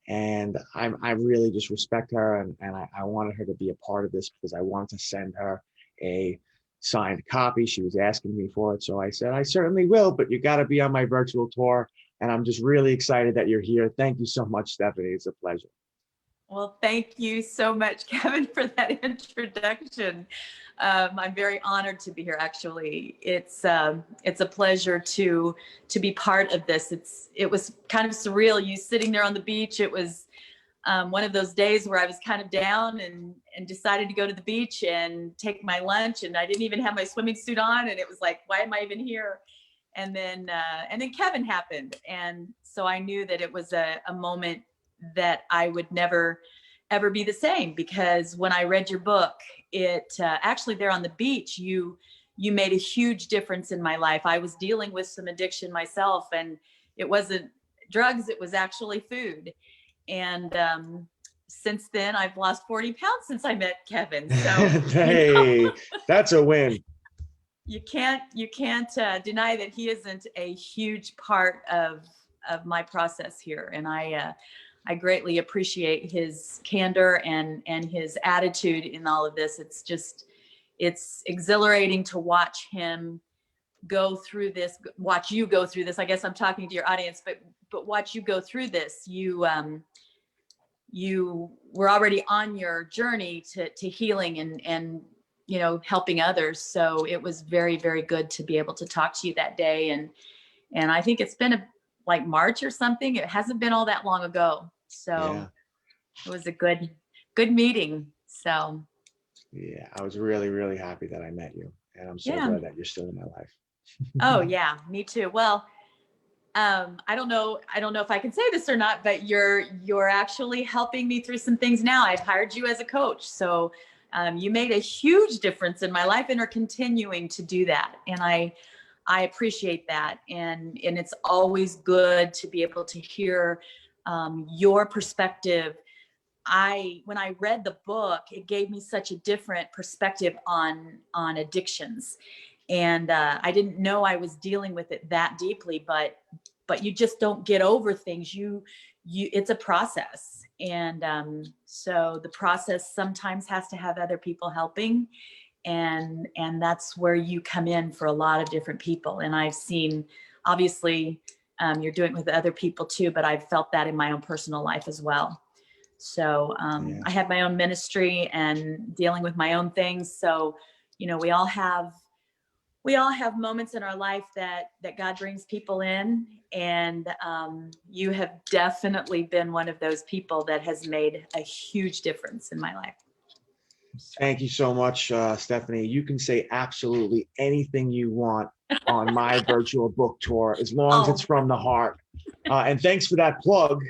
And I really just respect her. And I wanted her to be a part of this because I wanted to send her a signed copy. She was asking me for it. So I said, I certainly will, but you got to be on my virtual tour. And I'm just really excited that you're here. Thank you so much, Stephanie. It's a pleasure. Well, thank you so much, Kevin, for that introduction. I'm very honored to be here. Actually, it's a pleasure to be part of this. It was kind of surreal. You sitting there on the beach. It was one of those days where I was kind of down and decided to go to the beach and take my lunch, and I didn't even have my swimming suit on, and it was like, why am I even here? And then Kevin happened, and so I knew that it was a moment that I would never ever be the same, because when I read your book, it actually there on the beach, you made a huge difference in my life. I was dealing with some addiction myself, and it wasn't drugs, it was actually food. And since then I've lost 40 pounds since I met Kevin. So Hey, that's a win. you can't deny that he isn't a huge part of my process here. And I greatly appreciate his candor and his attitude in all of this. It's exhilarating to watch him go through this, watch you go through this. I guess I'm talking to your audience, but watch you go through this. You were already on your journey to healing and helping others. So it was very, very good to be able to talk to you that day. And I think it's been like March or something. It hasn't been all that long ago. So Yeah. It was a good meeting. So Yeah, I was really, really happy that I met you. And I'm so Yeah. glad that you're still in my life. Oh yeah, me too. Well, I don't know if I can say this or not, but you're actually helping me through some things now. I've hired you as a coach. So you made a huge difference in my life and are continuing to do that. And I appreciate that. And it's always good to be able to hear your perspective. When I read the book, it gave me such a different perspective on addictions. And I didn't know I was dealing with it that deeply, but you just don't get over things. It's a process. And so the process sometimes has to have other people helping. And that's where you come in for a lot of different people. And I've seen, obviously, you're doing it with other people too, but I've felt that in my own personal life as well. So Yeah. I have my own ministry and dealing with my own things. So, we all have moments in our life that God brings people in. And you have definitely been one of those people that has made a huge difference in my life. Thank you so much, Stephanie. You can say absolutely anything you want on my virtual book tour, as long as it's from the heart. And thanks for that plug.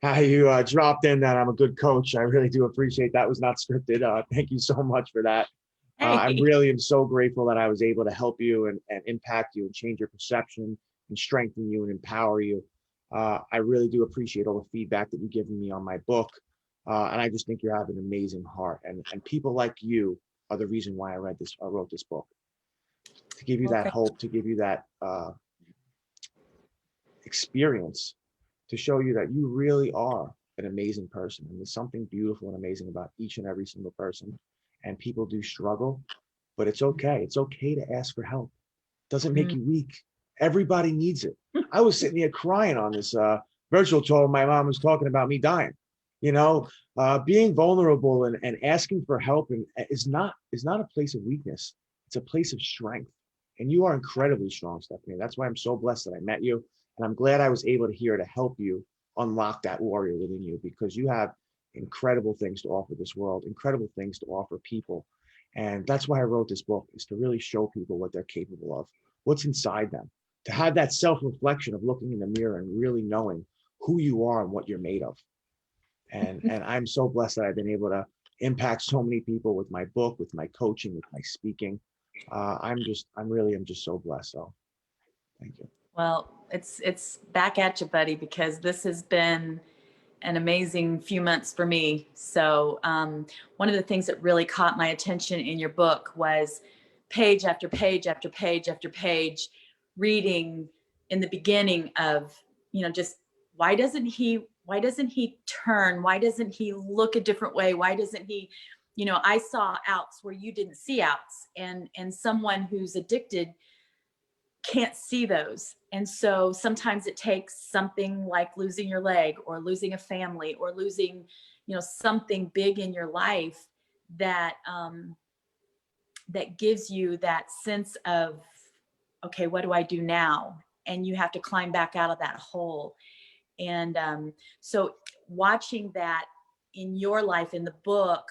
How you dropped in that I'm a good coach. I really do appreciate that. Was not scripted. Thank you so much for that. I really am so grateful that I was able to help you and impact you and change your perception and strengthen you and empower you. I really do appreciate all the feedback that you've given me on my book. And I just think you have an amazing heart. And people like you are the reason why I wrote this book. To give you that hope, to give you that experience, to show you that you really are an amazing person. And there's something beautiful and amazing about each and every single person. And people do struggle, but it's okay. It's okay to ask for help. It doesn't make you weak. Everybody needs it. I was sitting here crying on this virtual tour. My mom was talking about me dying. Being vulnerable and asking for help is not a place of weakness. It's a place of strength. And you are incredibly strong, Stephanie. That's why I'm so blessed that I met you. And I'm glad I was able to help you unlock that warrior within you, because you have incredible things to offer this world, incredible things to offer people. And that's why I wrote this book, is to really show people what they're capable of, what's inside them, to have that self-reflection of looking in the mirror and really knowing who you are and what you're made of. And I'm so blessed that I've been able to impact so many people with my book, with my coaching, with my speaking. I'm just so blessed. So thank you. Well, it's back at you, buddy, because this has been an amazing few months for me. So one of the things that really caught my attention in your book was page after page after page after page, reading in the beginning of, just why doesn't he turn? Why doesn't he look a different way? Why doesn't he, I saw outs where you didn't see outs, and someone who's addicted can't see those. And so sometimes it takes something like losing your leg, or losing a family, or losing, something big in your life that that gives you that sense of, okay, what do I do now? And you have to climb back out of that hole. And so watching that in your life in the book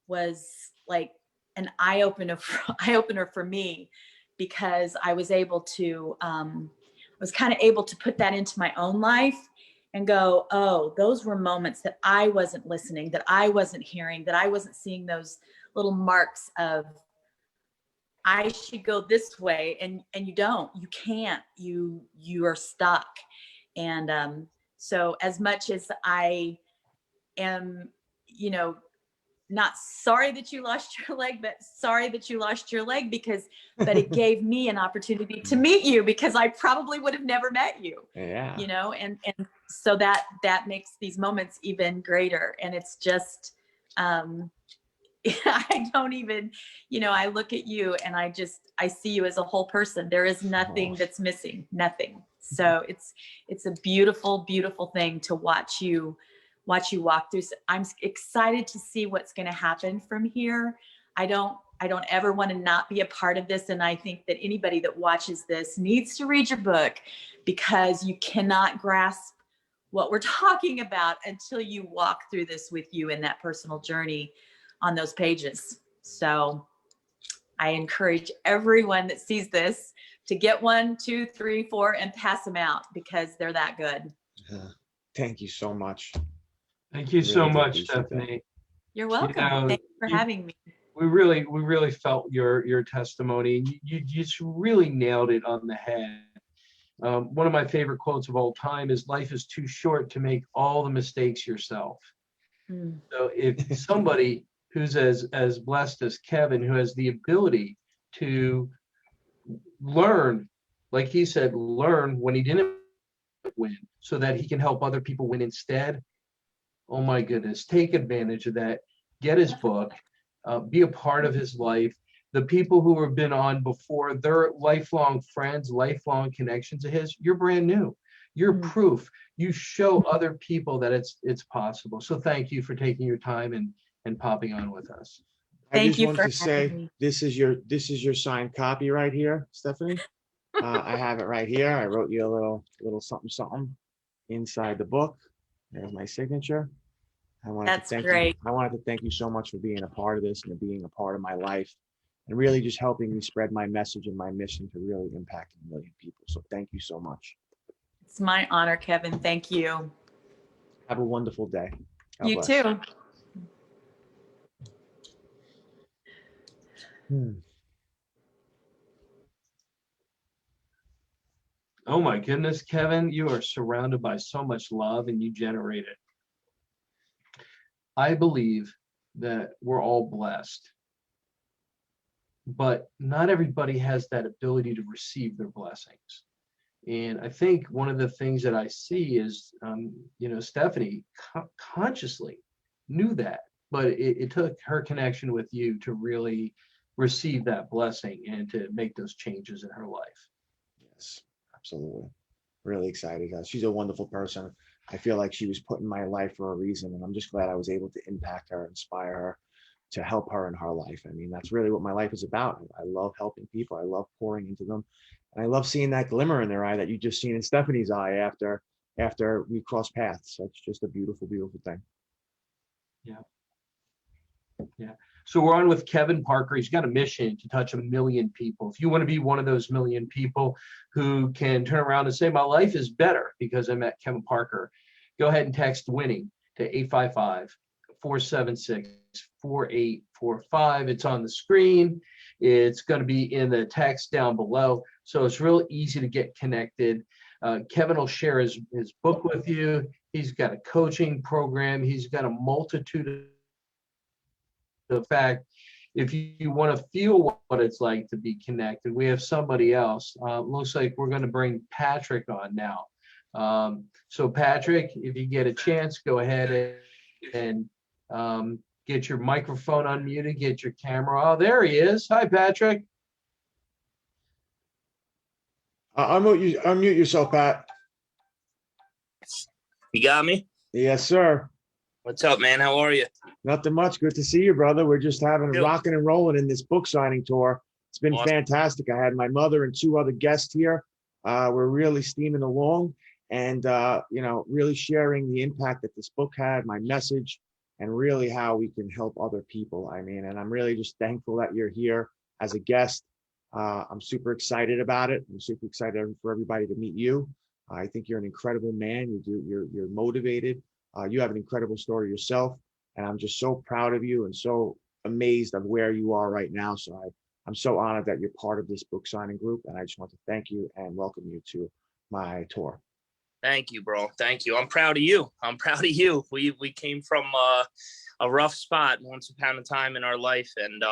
was like an eye opener for me, because I was able to, kind of able to put that into my own life and go, oh, those were moments that I wasn't listening, that I wasn't hearing, that I wasn't seeing those little marks of, I should go this way. And you don't, you can't, you are stuck. And so as much as I am, not sorry that you lost your leg, but sorry that you lost your leg, but it gave me an opportunity to meet you, because I probably would have never met you. Yeah. And so that makes these moments even greater. And it's just, I don't even, I look at you and I see you as a whole person. There is nothing that's missing, nothing. So it's a beautiful, beautiful thing to watch you walk through. So I'm excited to see what's going to happen from here. I don't ever want to not be a part of this. And I think that anybody that watches this needs to read your book, because you cannot grasp what we're talking about until you walk through this with you in that personal journey on those pages. So I encourage everyone that sees this to get 1, 2, 3, 4 and pass them out, because they're that good. Thank you so much. Thank you Really so do much, appreciate that. Stephanie. You're welcome. Thank you for having me. We really felt your testimony. You just really nailed it on the head. One of my favorite quotes of all time is, "Life is too short to make all the mistakes yourself." So if somebody who's as blessed as Kevin, who has the ability to learn, like he said, learn when he didn't win, so that he can help other people win instead. Oh my goodness, take advantage of that. Get his book, be a part of his life. The people who have been on before, they're lifelong friends, lifelong connections of his. You're brand new. You're proof. You show other people that it's possible. So thank you for taking your time and popping on with us. I Thank just you wanted for to say, having me. this is your signed copy right here, Stephanie. I have it right here. I wrote you a little something inside the book. There's my signature. That's great. I wanted to thank you so much for being a part of this and being a part of my life, and really just helping me spread my message and my mission to really impact 1 million people. So thank you so much. It's my honor, Kevin. Thank you. Have a wonderful day. God You bless. too. Oh my goodness, Kevin, you are surrounded by so much love and you generate it. I believe that we're all blessed, but not everybody has that ability to receive their blessings. And I think one of the things that I see is, Stephanie consciously knew that, but it took her connection with you to really receive that blessing and to make those changes in her life. Yes, absolutely. Really excited. She's a wonderful person. I feel like she was put in my life for a reason, and I'm just glad I was able to impact her, inspire her, to help her in her life. I mean, that's really what my life is about. I love helping people. I love pouring into them. And I love seeing that glimmer in their eye that you just seen in Stephanie's eye after we cross paths. That's just a beautiful, beautiful thing. Yeah. So we're on with Kevin Parker. He's got a mission to touch 1 million people. If you want to be one of those 1 million people who can turn around and say, my life is better because I met Kevin Parker, go ahead and text winning to 855-476-4845. It's on the screen. It's going to be in the text down below. So it's real easy to get connected. Kevin will share his book with you. He's got a coaching program. He's got a multitude of fact. If you want to feel what it's like to be connected, we have somebody else. Looks like we're going to bring Patrick on now. So Patrick, if you get a chance, go ahead and get your microphone unmuted, get your camera. Oh, there he is. Hi, Patrick. Unmute yourself, Pat. You got me? Yes, sir. What's up, man? How are you? Nothing much. Good to see you, brother. We're just having a Good. rocking and rolling in this book signing tour. It's been Awesome. fantastic. I had my mother and 2 other guests here. We're really steaming along and, really sharing the impact that this book had, my message, and really how we can help other people. I mean, and I'm really just thankful that you're here as a guest. I'm super excited about it. I'm super excited for everybody to meet you. I think you're an incredible man. You're motivated. You have an incredible story yourself, and I'm just so proud of you and so amazed of where you are right now. So I'm so honored that you're part of this book signing group, and I just want to thank you and welcome you to my tour. Thank you, bro. Thank you. I'm proud of you. I'm proud of you. We came from a rough spot once upon a time in our life, and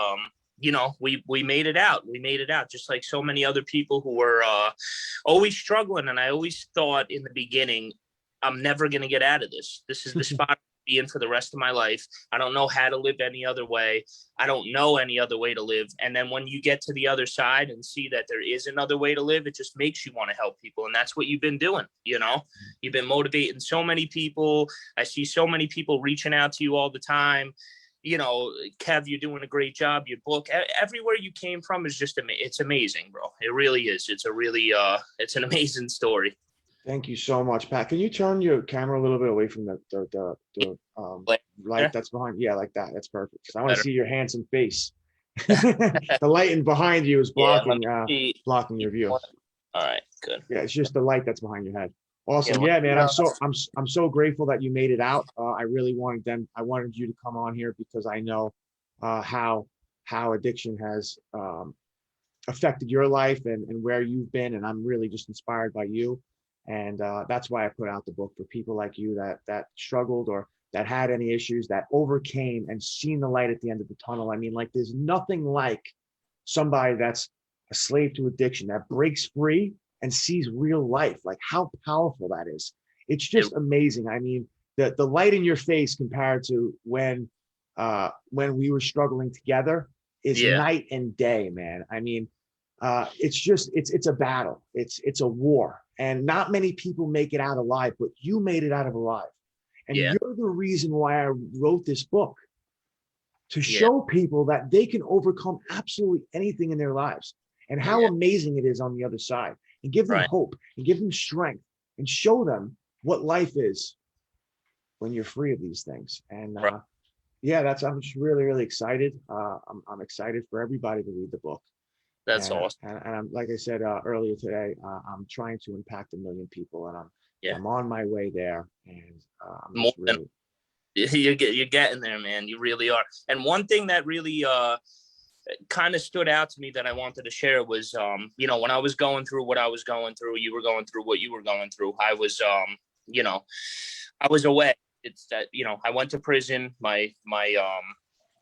we made it out. We made it out, just like so many other people who were always struggling. And I always thought in the beginning, I'm never going to get out of this. This is the spot I'll be in for the rest of my life. I don't know how to live any other way. I don't know any other way to live. And then when you get to the other side and see that there is another way to live, it just makes you want to help people. And that's what you've been doing. You've been motivating so many people. I see so many people reaching out to you all the time. Kev, you're doing a great job. Your book, everywhere you came from is just, it's amazing, bro. It really is. It's a really, it's an amazing story. Thank you so much, Pat. Can you turn your camera a little bit away from the light that's behind? Yeah, like that. That's perfect. Because I want to see your handsome face. The light behind you is blocking your view. All right, good. Yeah, it's just the light that's behind your head. Awesome. Yeah, man. I'm so grateful that you made it out. I really wanted you to come on here because I know how addiction has affected your life and where you've been, and I'm really just inspired by you. And that's why I put out the book for people like you that struggled or that had any issues, that overcame and seen the light at the end of the tunnel. I mean, like there's nothing like somebody that's a slave to addiction that breaks free and sees real life, like how powerful that is. It's just amazing. I mean, the light in your face compared to when we were struggling together is night and day, man. I mean, it's a battle. It's a war, and not many people make it out alive, but you made it out of alive. And you're the reason why I wrote this book, to show people that they can overcome absolutely anything in their lives and how amazing it is on the other side, and give them hope and give them strength and show them what life is when you're free of these things. And I'm just really, really excited. I'm excited for everybody to read the book. That's awesome. And I'm, like I said earlier today, I'm trying to impact 1 million people, and I'm on my way there. And I'm just really... You're getting there, man. You really are. And one thing that really kind of stood out to me that I wanted to share was, when I was going through what I was going through, you were going through what you were going through. I was, I was away. It's that, I went to prison. My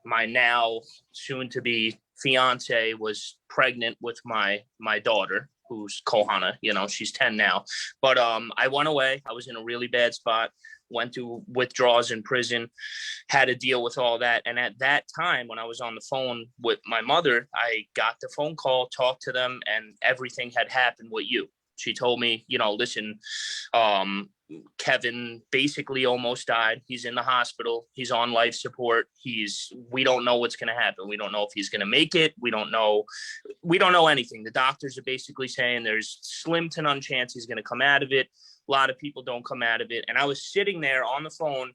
now soon to be fiance was pregnant with my daughter, who's Kohana. She's 10 now. But I went away. I was in a really bad spot. Went through withdrawals in prison, had to deal with all that. And at that time, when I was on the phone with my mother, I got the phone call, talked to them, and everything had happened with you. She told me, listen, Kevin basically almost died. He's in the hospital. He's on life support. We don't know what's going to happen. We don't know if he's going to make it. We don't know anything. The doctors are basically saying there's slim to none chance he's going to come out of it. A lot of people don't come out of it. And I was sitting there on the phone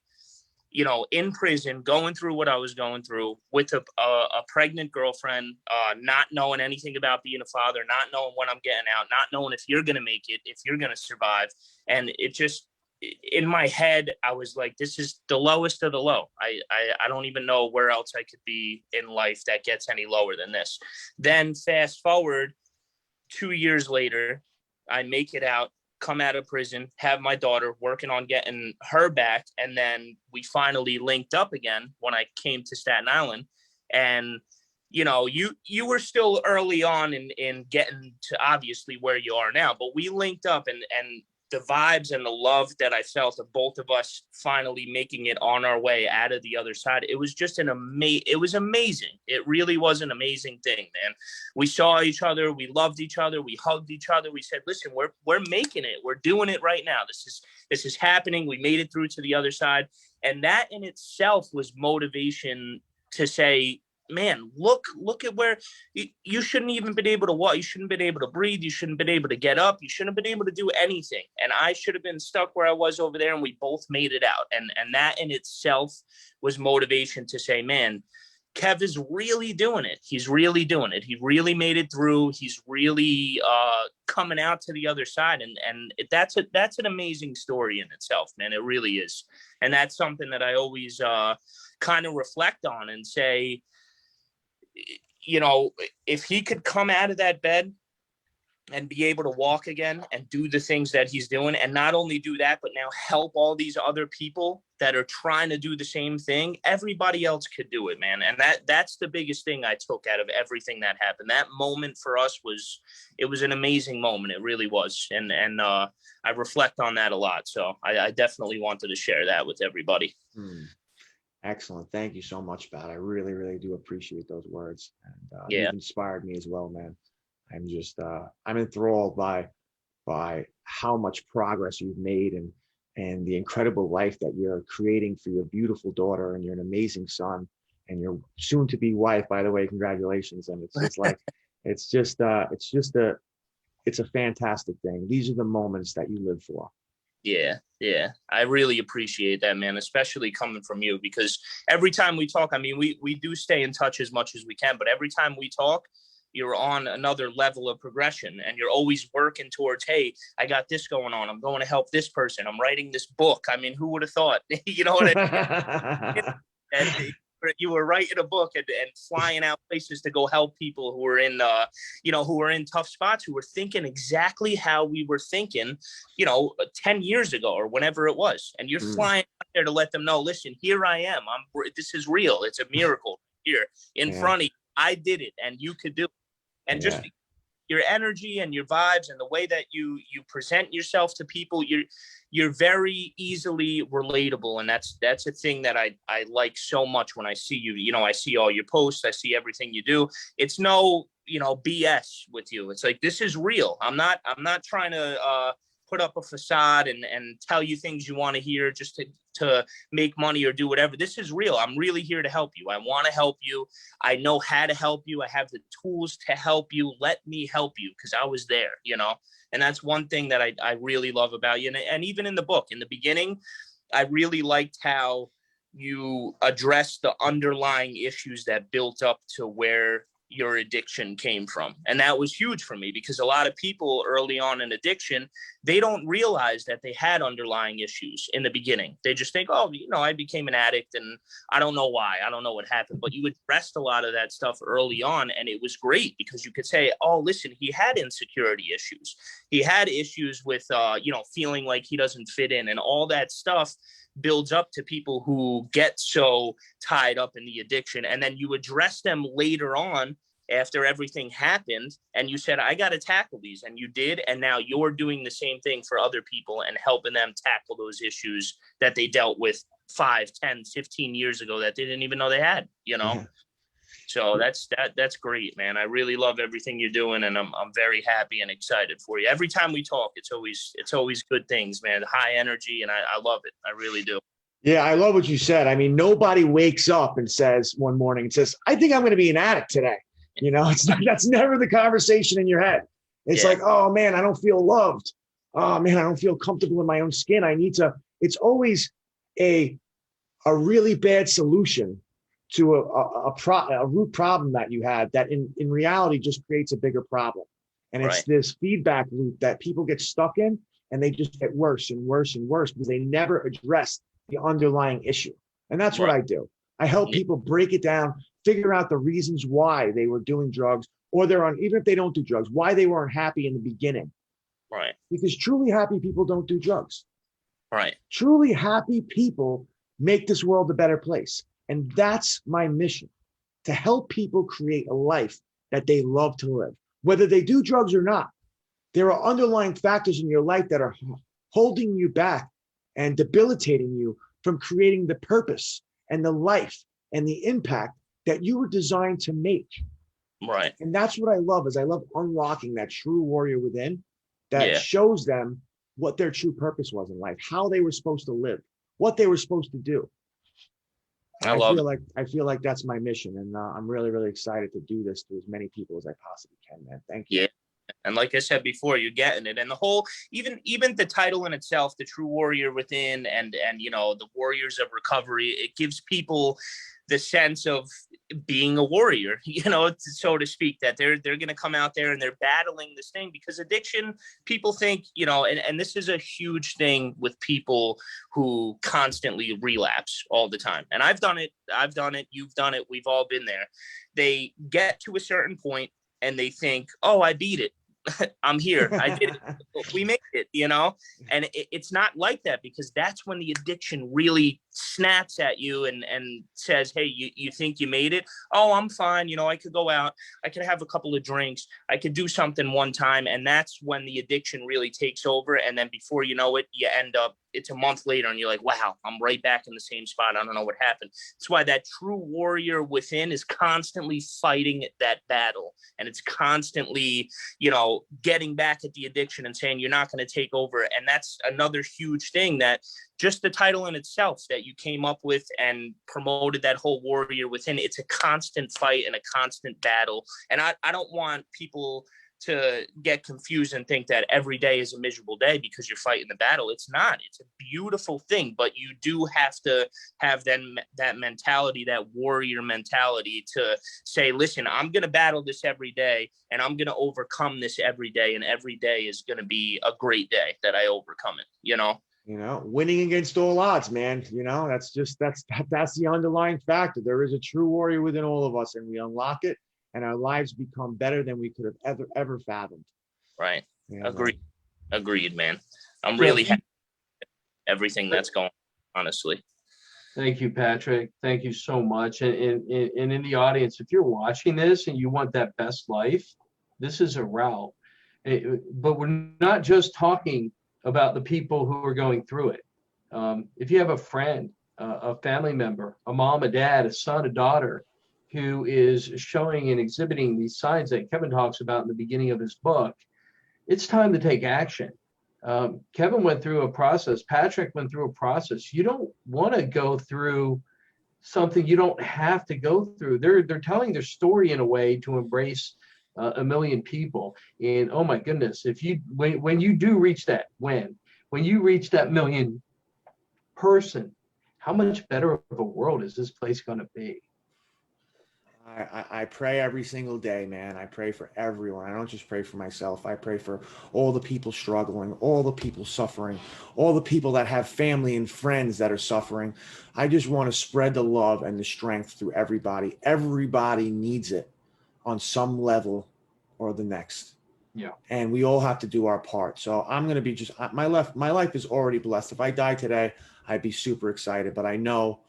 you know, in prison, going through what I was going through with a pregnant girlfriend, not knowing anything about being a father, not knowing when I'm getting out, not knowing if you're going to make it, if you're going to survive. And it just, in my head, I was like, this is the lowest of the low. I don't even know where else I could be in life that gets any lower than this. Then fast forward 2 years later, I make it out, come out of prison, have my daughter, working on getting her back. And then we finally linked up again when I came to Staten Island. And, you know, you were still early on in getting to obviously where you are now, but we linked up, and the vibes and the love that I felt of both of us finally making it on our way out of the other side. It was just it was amazing. It really was an amazing thing, man. We saw each other. We loved each other. We hugged each other. We said, listen, we're making it. We're doing it right now. This is happening. We made it through to the other side. And that in itself was motivation to say, man, look at where you shouldn't even been able to walk. You shouldn't have been able to breathe. You shouldn't have been able to get up. You shouldn't have been able to do anything. And I should have been stuck where I was over there, and we both made it out. And that in itself was motivation to say, man, Kev is really doing it. He's really doing it. He really made it through. He's really coming out to the other side. And that's an amazing story in itself, man. It really is. And that's something that I always kind of reflect on and say, you know, if he could come out of that bed and be able to walk again and do the things that he's doing, and not only do that, but now help all these other people that are trying to do the same thing, everybody else could do it, man. And that's the biggest thing I took out of everything that happened. That moment for us was an amazing moment. It really was. And I reflect on that a lot. So I definitely wanted to share that with everybody. Excellent. Thank you so much, Pat. I really, really do appreciate those words. And Yeah. You've inspired me as well, man. I'm just, I'm enthralled by how much progress you've made and the incredible life that you're creating for your beautiful daughter, and you're an amazing son, and your soon to be wife, by the way, congratulations. And it's like, it's a fantastic thing. These are the moments that you live for. Yeah. I really appreciate that, man, especially coming from you, because every time we talk, I mean, we do stay in touch as much as we can, but every time we talk, you're on another level of progression, and you're always working towards, hey, I got this going on. I'm going to help this person. I'm writing this book. I mean, who would have thought? You know what I mean? And you were writing a book and flying out places to go help people who were in, who were in tough spots, who were thinking exactly how we were thinking, 10 years ago or whenever it was. And you're flying out there to let them know, listen, here I am. This is real. It's a miracle here in front of you. I did it, and you could do it. And just your energy and your vibes and the way that you present yourself to people, you're very easily relatable. And that's a thing that I like so much when I see you. I see all your posts, I see everything you do. It's no, BS with you. It's like, this is real. I'm not trying to put up a facade and tell you things you want to hear just to make money or do whatever. This is real. I'm really here to help you. I want to help you. I know how to help you. I have the tools to help you. Let me help you, because I was there, and that's one thing that I really love about you. And even in the book, in the beginning, I really liked how you addressed the underlying issues that built up to where your addiction came from. And that was huge for me, because a lot of people early on in addiction, they don't realize that they had underlying issues in the beginning. They just think, oh, I became an addict and I don't know why. I don't know what happened. But you addressed a lot of that stuff early on. And it was great, because you could say, oh, listen, he had insecurity issues. He had issues with, feeling like he doesn't fit in, and all that stuff builds up to people who get so tied up in the addiction. And then you address them later on after everything happened, and you said, I got to tackle these, and you did. And now you're doing the same thing for other people and helping them tackle those issues that they dealt with 5, 10, 15 years ago that they didn't even know they had, So that's great, man. I really love everything you're doing, and I'm very happy and excited for you. Every time we talk, it's always good things, man. High energy, and I love it. I really do. Yeah, I love what you said. I mean, nobody wakes up and says one morning and says, I think I'm going to be an addict today. That's never the conversation in your head. It's like, oh man, I don't feel loved. Oh man, I don't feel comfortable in my own skin. It's always a a really bad solution to a root problem that you had that in reality just creates a bigger problem. And it's Right. this feedback loop that people get stuck in, and they just get worse and worse and worse because they never address the underlying issue. And that's what Right. I do. I help Yeah. people break it down, figure out the reasons why they were doing drugs, or they're on, even if they don't do drugs, why they weren't happy in the beginning. Right. Because truly happy people don't do drugs. Right. Truly happy people make this world a better place. And that's my mission, to help people create a life that they love to live, whether they do drugs or not. There are underlying factors in your life that are holding you back and debilitating you from creating the purpose and the life and the impact that you were designed to make. Right. And that's what I love, is I love unlocking that true warrior within that Yeah. shows them what their true purpose was in life, how they were supposed to live, what they were supposed to do. I love I feel like that's my mission, and I'm really, really excited to do this to as many people as I possibly can, man. Thank you. Yeah. And like I said before, you're getting it. And the whole, even the title in itself, the true warrior within, and you know, the warriors of recovery, it gives people the sense of being a warrior, you know, so to speak, that they're going to come out there and they're battling this thing, because addiction, people think, you know, and this is a huge thing with people who constantly relapse all the time. And I've done it, you've done it, we've all been there. They get to a certain point and they think, oh, I beat it. I'm here. I did it. We made it, you know, and it's not like that, because that's when the addiction really snaps at you and says, hey, you think you made it? Oh, I'm fine. You know, I could go out. I could have a couple of drinks. I could do something one time. And that's when the addiction really takes over. And then before you know it, you end up, it's a month later and you're like, wow, I'm right back in the same spot. I don't know what happened. That's why that true warrior within is constantly fighting that battle. And it's constantly, you know, getting back at the addiction and saying, you're not going to take over. And that's another huge thing, that just the title in itself that you came up with and promoted, that whole warrior within, it's a constant fight and a constant battle. And I don't want people to get confused and think that every day is a miserable day because you're fighting the battle. It's not. It's a beautiful thing, but you do have to have that mentality, that warrior mentality, to say, listen, I'm going to battle this every day and I'm going to overcome this every day. And every day is going to be a great day that I overcome it, you know? You know, winning against all odds, man. You know, that's the underlying factor. There is a true warrior within all of us, and we unlock it, and our lives become better than we could have ever fathomed. Right. You know, Agreed, man. I'm really happy with everything that's going on, honestly. Thank you, Patrick. Thank you so much. And in the audience, if you're watching this and you want that best life, this is a route. But we're not just talking about the people who are going through it. If you have a friend, a family member, a mom, a dad, a son, a daughter, who is showing and exhibiting these signs that Kevin talks about in the beginning of his book, it's time to take action. Kevin went through a process. Patrick went through a process. You don't want to go through something you don't have to go through. They're telling their story in a way to embrace a million people. And oh my goodness, if you when you do reach that, when you reach that million person, how much better of a world is this place going to be? I pray every single day, man. I pray for everyone. I don't just pray for myself. I pray for all the people struggling, all the people suffering, all the people that have family and friends that are suffering. I just want to spread the love and the strength through everybody. Everybody needs it on some level or the next. Yeah. And we all have to do our part. So I'm going to be my life is already blessed. If I die today, I'd be super excited, but I know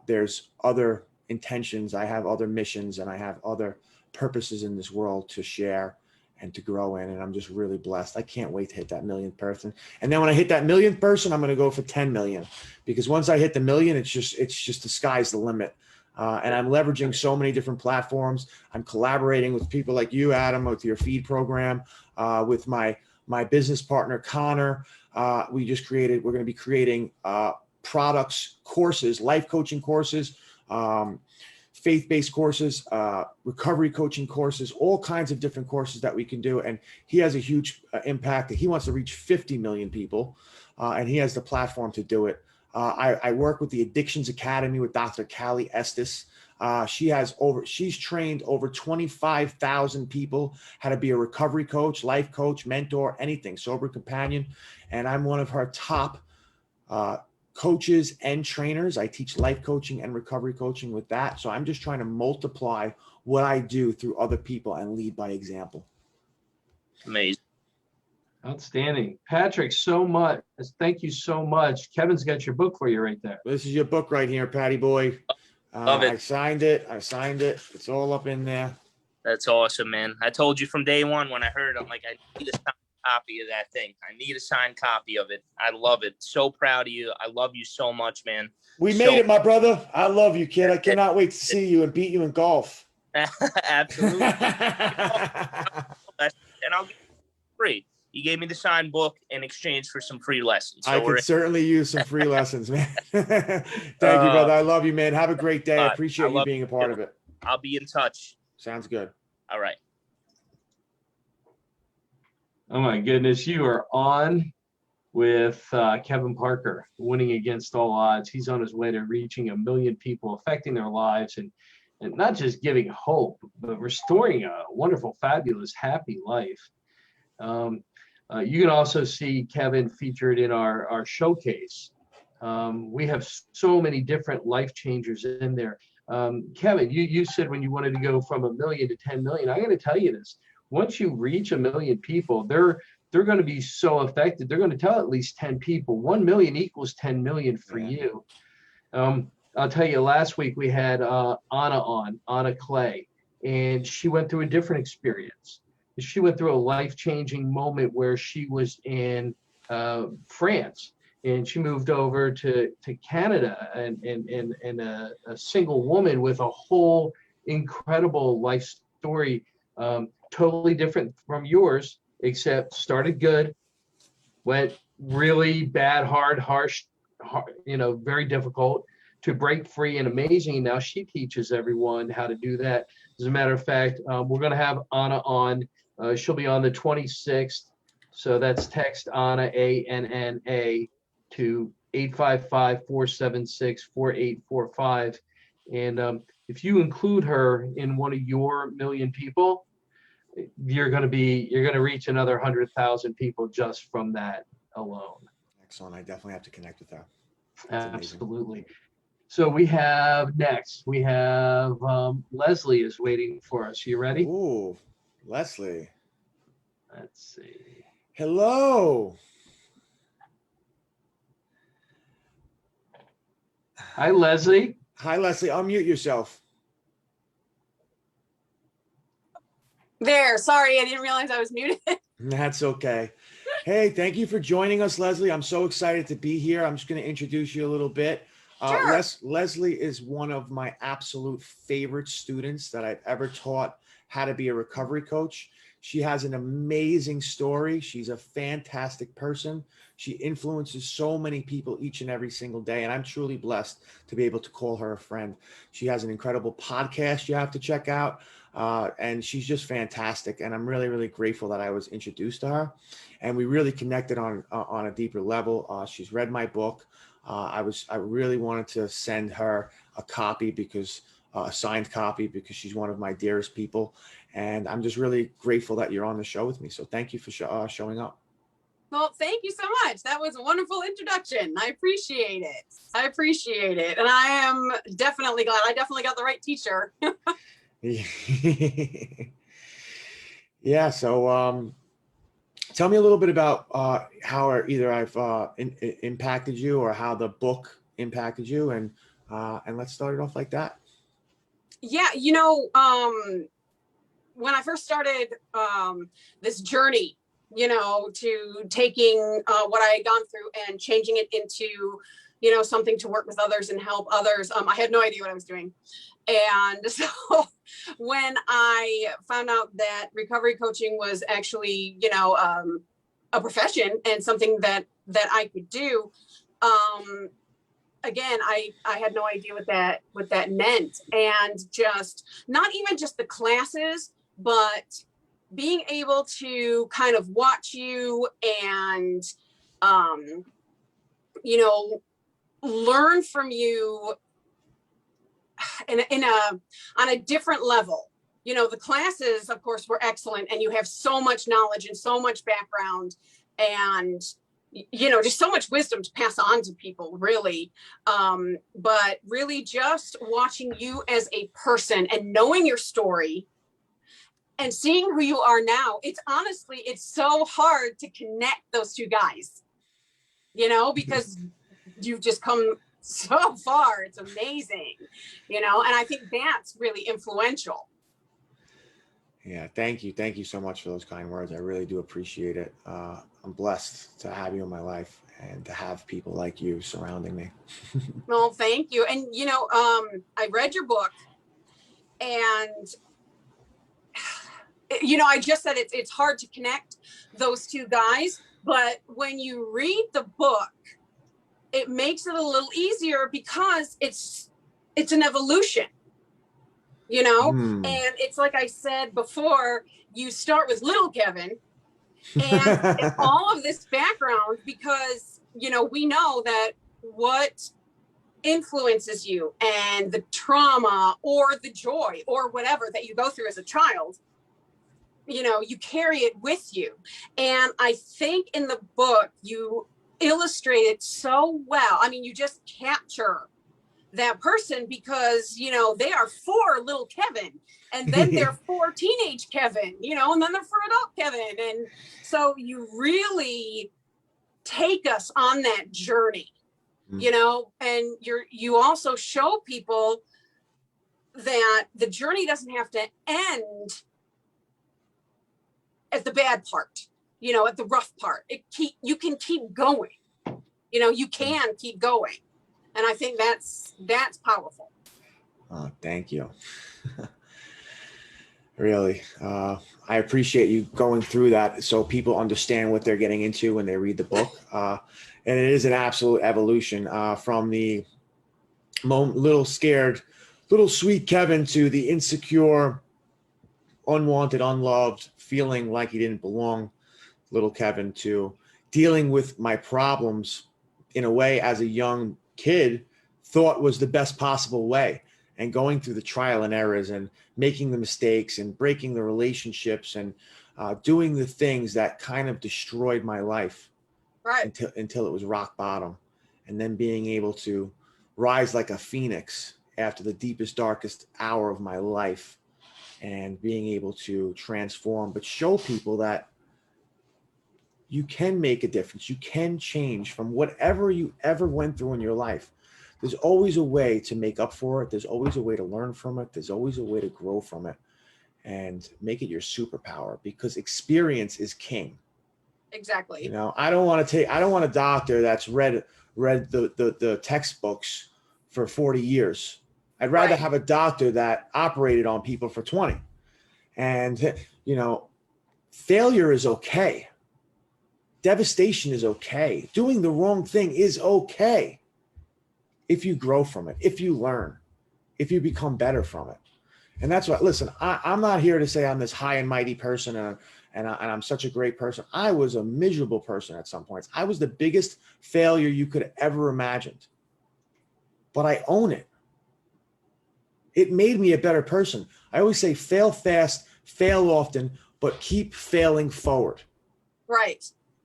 there's other intentions. I have other missions and I have other purposes in this world to share and to grow in. And I'm just really blessed. I can't wait to hit that millionth person. And then when I hit that millionth person, I'm going to go for 10 million, because once I hit the million, it's just the sky's the limit. And I'm leveraging so many different platforms. I'm collaborating with people like you, Adam, with your feed program, with my business partner, Connor. We're going to be creating products, courses, life coaching courses, faith-based courses, recovery coaching courses, all kinds of different courses that we can do. And he has a huge impact. He wants to reach 50 million people, and he has the platform to do it. I work with the Addictions Academy with Dr. Callie Estes. She's trained over 25,000 people how to be a recovery coach, life coach, mentor, anything, sober companion. And I'm one of her top coaches and trainers. I teach life coaching and recovery coaching with that. So I'm just trying to multiply what I do through other people and lead by example. Amazing. Outstanding. Patrick, thank you so much. Kevin's got your book for you right there. This is your book right here, Patty boy. Love it. I signed it. It's all up in there. That's awesome, man. I told you from day one when I heard it, I'm like, I need a signed copy of that thing. I need a signed copy of it. I love it. So proud of you. I love you so much, man. We made it, my brother. I love you, kid. I cannot wait to see you and beat you in golf. Absolutely. And I'll give you free. You gave me the signed book in exchange for some free lessons. So I could certainly use some free lessons, man. Thank you, brother. I love you, man. Have a great day. I appreciate you being a part of it. I'll be in touch. Sounds good. All right. Oh my goodness, you are on with Kevin Parker, winning against all odds. He's on his way to reaching 1 million people, affecting their lives, and not just giving hope, but restoring a wonderful, fabulous, happy life. You can also see Kevin featured in our showcase. We have so many different life changers in there. Kevin, you said when you wanted to go from 1 million to 10 million, I'm going to tell you this. Once you reach 1 million people, they're going to be so affected. They're going to tell at least 10 people. 1 million equals 10 million for you. I'll tell you, last week we had Anna Clay, and she went through a different experience. She went through a life-changing moment where she was in France, and she moved over to Canada, and a single woman with a whole incredible life story, totally different from yours, except started good, went really bad, harsh, very difficult, to break free and amazing. Now she teaches everyone how to do that. As a matter of fact, we're going to have Anna on. She'll be on the 26th. So that's text Anna, ANNA, to 855-476-4845. And if you include her in one of your 1 million people, you're going to reach another 100,000 people just from that alone. Excellent. I definitely have to connect with her. Absolutely. So we have Leslie is waiting for us. You ready? Ooh, Leslie. Let's see. Hello. Hi, Leslie. Hi, Leslie. Unmute yourself. There, sorry, I didn't realize I was muted. That's okay. Hey, thank you for joining us, Leslie. I'm so excited to be here. I'm just going to introduce you a little bit. Sure. Leslie is one of my absolute favorite students that I've ever taught how to be a recovery coach. She has an amazing story. She's a fantastic person. She influences so many people each and every single day, and I'm truly blessed to be able to call her a friend. She has an incredible podcast you have to check out, and she's just fantastic, and I'm really, really grateful that I was introduced to her, and we really connected on a deeper level. She's read my book. I really wanted to send her a copy because a signed copy because she's one of my dearest people. And I'm just really grateful that you're on the show with me. So thank you for showing up. Well, thank you so much. That was a wonderful introduction. I appreciate it. And I am definitely glad. I definitely got the right teacher. Yeah. So tell me a little bit about how either I've impacted you or how the book impacted you. And let's start it off like that. Yeah, when I first started this journey, to taking what I had gone through and changing it into, something to work with others and help others, I had no idea what I was doing. And so when I found out that recovery coaching was actually, a profession and something that I could do, again, I had no idea what that meant. And just not even just the classes, but being able to kind of watch you and, learn from you on a different level. You know, the classes, of course, were excellent, and you have so much knowledge and so much background, and you know, just so much wisdom to pass on to people, really. But really just watching you as a person and knowing your story and seeing who you are now, it's honestly, it's so hard to connect those two guys, you know, because you've just come so far. It's amazing, you know, and I think that's really influential. Yeah, thank you. Thank you so much for those kind words. I really do appreciate it. I'm blessed to have you in my life and to have people like you surrounding me. Well, thank you. And, you know, I read your book, and, you know, I just said it's hard to connect those two guys, but when you read the book, it makes it a little easier because it's an evolution, you know, and it's like I said before, you start with little Kevin and all of this background, because, you know, we know that what influences you and the trauma or the joy or whatever that you go through as a child, you know, you carry it with you. And I think in the book, you illustrate it so well. I mean, you just capture that person, because, you know, they are for little Kevin, and then they're for teenage Kevin, you know, and then they're for adult Kevin. And so you really take us on that journey, you know, and you also show people that the journey doesn't have to end at the bad part, you know, at the rough part. You can keep going, you know, you can keep going. And I think that's powerful. Oh, thank you. Really. I appreciate you going through that so people understand what they're getting into when they read the book. And it is an absolute evolution from the little scared, little sweet Kevin to the insecure, unwanted, unloved, feeling like he didn't belong, little Kevin, to dealing with my problems in a way as a young kid thought was the best possible way, and going through the trial and errors and making the mistakes and breaking the relationships and doing the things that kind of destroyed my life, right, until it was rock bottom, and then being able to rise like a phoenix after the deepest, darkest hour of my life, and being able to transform, but show people that you can make a difference. You can change from whatever you ever went through in your life. There's always a way to make up for it. There's always a way to learn from it. There's always a way to grow from it and make it your superpower, because experience is king. Exactly. You know, I don't want a doctor that's read the textbooks for 40 years. I'd rather have a doctor that operated on people for 20. And, you know, failure is okay. Devastation is okay. Doing the wrong thing is okay. If you grow from it, if you learn, if you become better from it. And that's what, listen, I'm not here to say I'm this high and mighty person and I'm such a great person. I was a miserable person at some points. I was the biggest failure you could ever imagined. But I own it. It made me a better person. I always say fail fast, fail often, but keep failing forward. Right.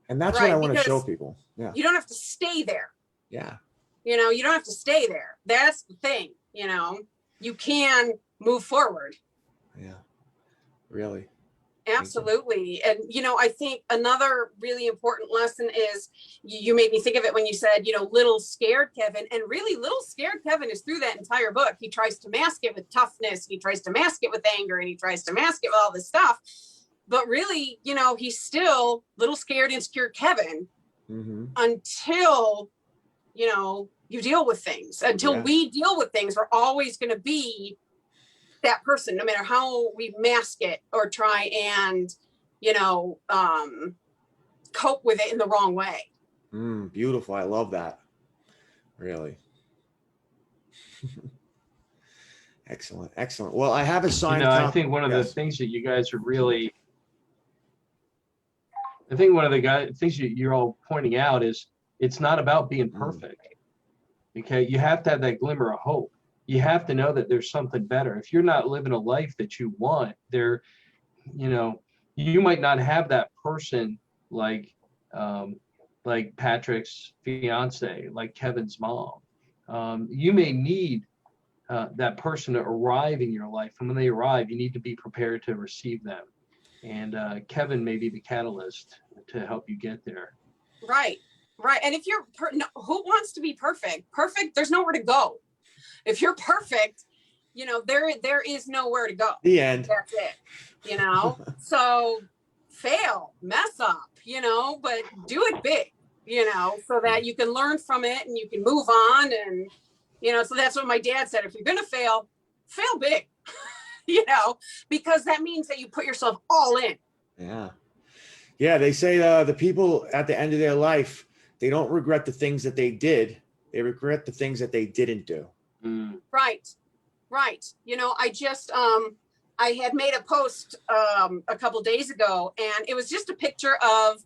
And that's what I want to show people. Yeah. You don't have to stay there. Yeah. You know, you don't have to stay there. That's the thing, you know, you can move forward. Yeah, really. Absolutely. And, you know, I think another really important lesson is, you made me think of it when you said, you know, little scared Kevin, and really little scared Kevin is through that entire book. He tries to mask it with toughness. He tries to mask it with anger, and he tries to mask it with all this stuff. But really, you know, he's still little scared, insecure Kevin until, you know, you deal with things. Until we deal with things, we're always going to be that person, no matter how we mask it or try and, you know, cope with it in the wrong way. Beautiful. I love that. Really. Excellent. Excellent. Well, I have a signed I think one of the things that you guys are really, things that you're all pointing out is, it's not about being perfect. Okay, you have to have that glimmer of hope. You have to know that there's something better. If you're not living a life that you want, you know, you might not have that person like Patrick's fiance, like Kevin's mom. You may need that person to arrive in your life, and when they arrive, you need to be prepared to receive them. And Kevin may be the catalyst to help you get there. Right. Right. And if you're, no, who wants to be perfect? Perfect, there's nowhere to go. If you're perfect, you know, there is nowhere to go. The end. That's it, you know? So fail, mess up, you know, but do it big, you know, so that you can learn from it and you can move on. And, you know, so that's what my dad said. If you're going to fail, fail big, you know, because that means that you put yourself all in. Yeah. Yeah. They say the people at the end of their life, they don't regret the things that they did. They regret the things that they didn't do. Mm. Right. Right. You know, I just, I had made a post a couple days ago, and it was just a picture of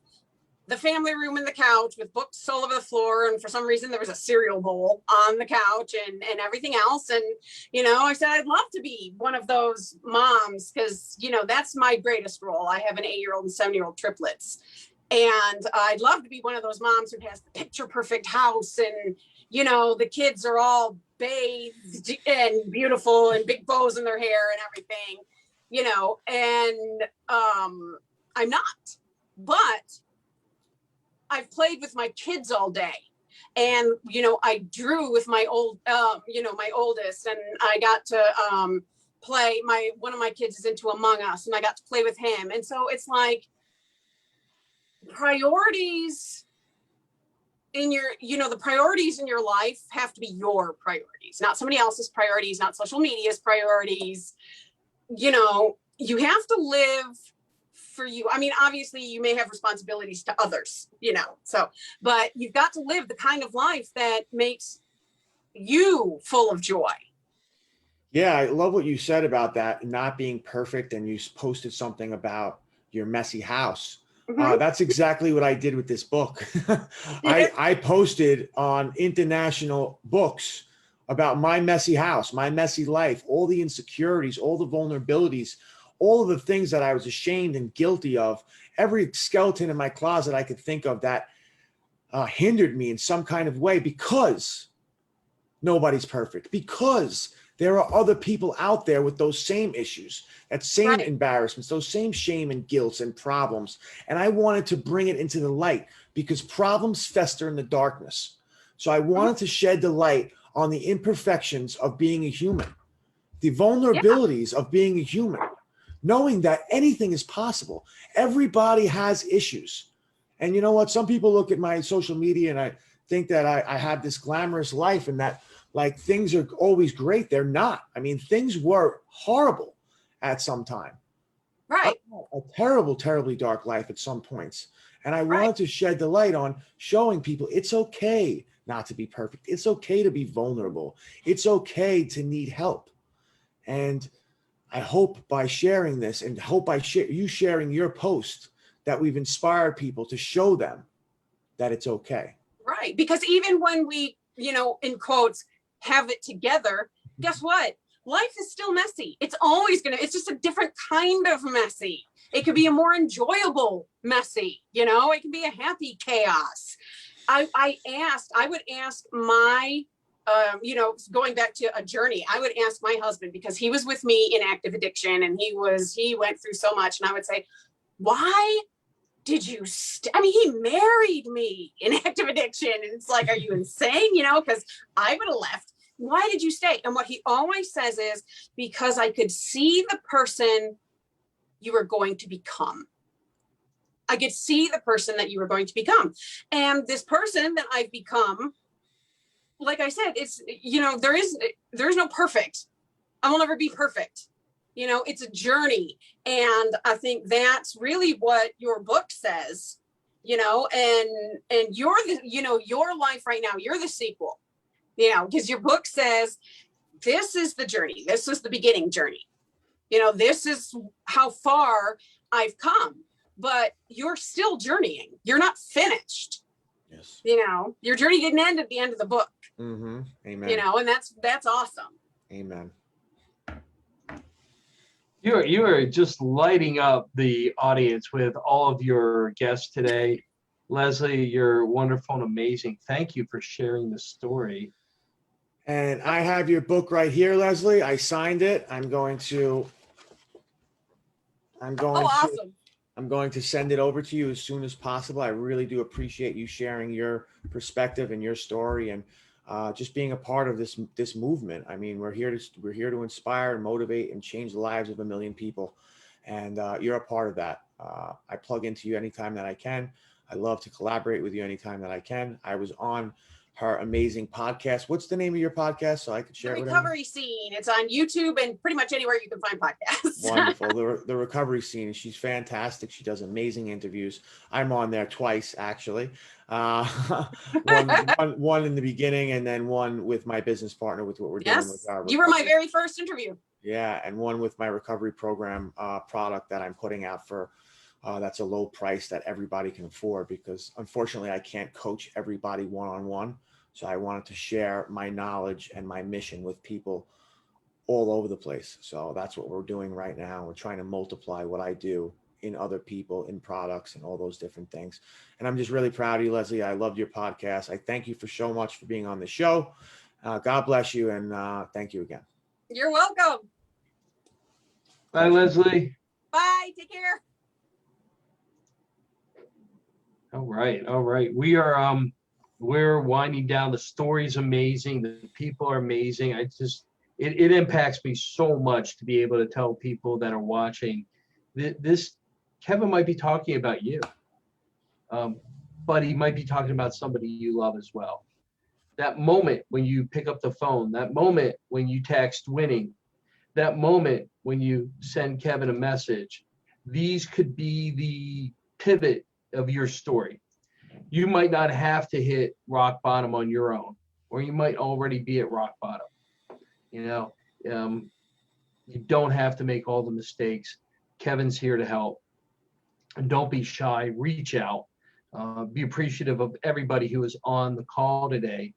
the family room and the couch with books all over the floor. And for some reason, there was a cereal bowl on the couch and everything else. And, you know, I said, I'd love to be one of those moms because, you know, that's my greatest role. I have an 8-year-old and 7-year-old triplets. And I'd love to be one of those moms who has the picture perfect house and, you know, the kids are all bathed and beautiful and big bows in their hair and everything, you know, and I'm not, but I've played with my kids all day. And, you know, I drew with my you know, my oldest, and I got to play one of my kids is into Among Us, and I got to play with him. And so it's like, priorities in your, you know, the priorities in your life have to be your priorities, not somebody else's priorities, not social media's priorities. You know, you have to live for you. I mean, obviously you may have responsibilities to others, you know, so, but you've got to live the kind of life that makes you full of joy. Yeah. I love what you said about that not being perfect. And you posted something about your messy house. Mhm. That's exactly what I did with this book. I posted on international books about my messy house, my messy life, all the insecurities, all the vulnerabilities, all of the things that I was ashamed and guilty of, every skeleton in my closet I could think of that hindered me in some kind of way, because nobody's perfect, because there are other people out there with those same issues, that same Right. embarrassments, those same shame and guilt and problems. And I wanted to bring it into the light because problems fester in the darkness. So I wanted to shed the light on the imperfections of being a human, the vulnerabilities of being a human, knowing that anything is possible. Everybody has issues. And you know what? Some people look at my social media and I think that I have this glamorous life and that like things are always great. They're not. I mean, things were horrible at some time. Right. A terrible, terribly dark life at some points. And I wanted to shed the light on showing people it's okay not to be perfect. It's okay to be vulnerable. It's okay to need help. And I hope by sharing this and hope by you sharing your post that we've inspired people to show them that it's okay. Right. Because even when we, you know, in quotes, have it together, guess what? Life is still messy. It's always it's just a different kind of messy. It could be a more enjoyable messy, you know, it can be a happy chaos. I would ask my, you know, going back to a journey, I would ask my husband, because he was with me in active addiction and he went through so much. And I would say, why did you I mean, he married me in active addiction. And it's like, are you insane? You know, because I would have left. Why did you stay? And what he always says is, because I could see the person you were going to become. I could see the person that you were going to become. And this person that I've become, like I said, it's, you know, there's no perfect. I will never be perfect. You know, it's a journey. And I think that's really what your book says, you know, and you're the, you know, your life right now, you're the sequel, you know, because your book says, this is the journey. This is the beginning journey. You know, this is how far I've come, but you're still journeying. You're not finished. Yes. You know, your journey didn't end at the end of the book. Amen. you know, and that's awesome. Amen. You are just lighting up the audience with all of your guests today. Leslie, you're wonderful and amazing. Thank you for sharing the story. And I have your book right here, Leslie. I signed it. I'm going Awesome. to send it over to you as soon as possible. I really do appreciate you sharing your perspective and your story, and just being a part of this movement. I mean, we're here to inspire and motivate and change the lives of 1 million people, and you're a part of that. I plug into you anytime that I can. I love to collaborate with you anytime that I can. I was on her amazing podcast. What's the name of your podcast, so I could The share it with everyone? recovery scene. It's on YouTube and pretty much anywhere you can find podcasts. Wonderful. The recovery scene. She's fantastic. She does amazing interviews. I'm on there twice, actually. One in the beginning, and then one with my business partner with what we're doing with Yes, our you were my recovery. very first interview. Yeah, and one with my recovery program product that I'm putting out for that's a low price that everybody can afford, because unfortunately I can't coach everybody one-on-one. So I wanted to share my knowledge and my mission with people all over the place. So that's what we're doing right now. We're trying to multiply what I do in other people, in products, and all those different things. And I'm just really proud of you, Leslie. I loved your podcast. I thank you for so much for being on the show. God bless you, and thank you again. You're welcome. Bye, Leslie. Bye. Take care. All right. We're winding down. The story's amazing. The people are amazing. It impacts me so much to be able to tell people that are watching this. Kevin might be talking about you, but he might be talking about somebody you love as well. That moment when you pick up the phone, that moment when you text winning, that moment when you send Kevin a message, these could be the pivot of your story. You might not have to hit rock bottom on your own, or you might already be at rock bottom. You don't have to make all the mistakes. Kevin's here to help. And don't be shy, reach out, be appreciative of everybody who is on the call today.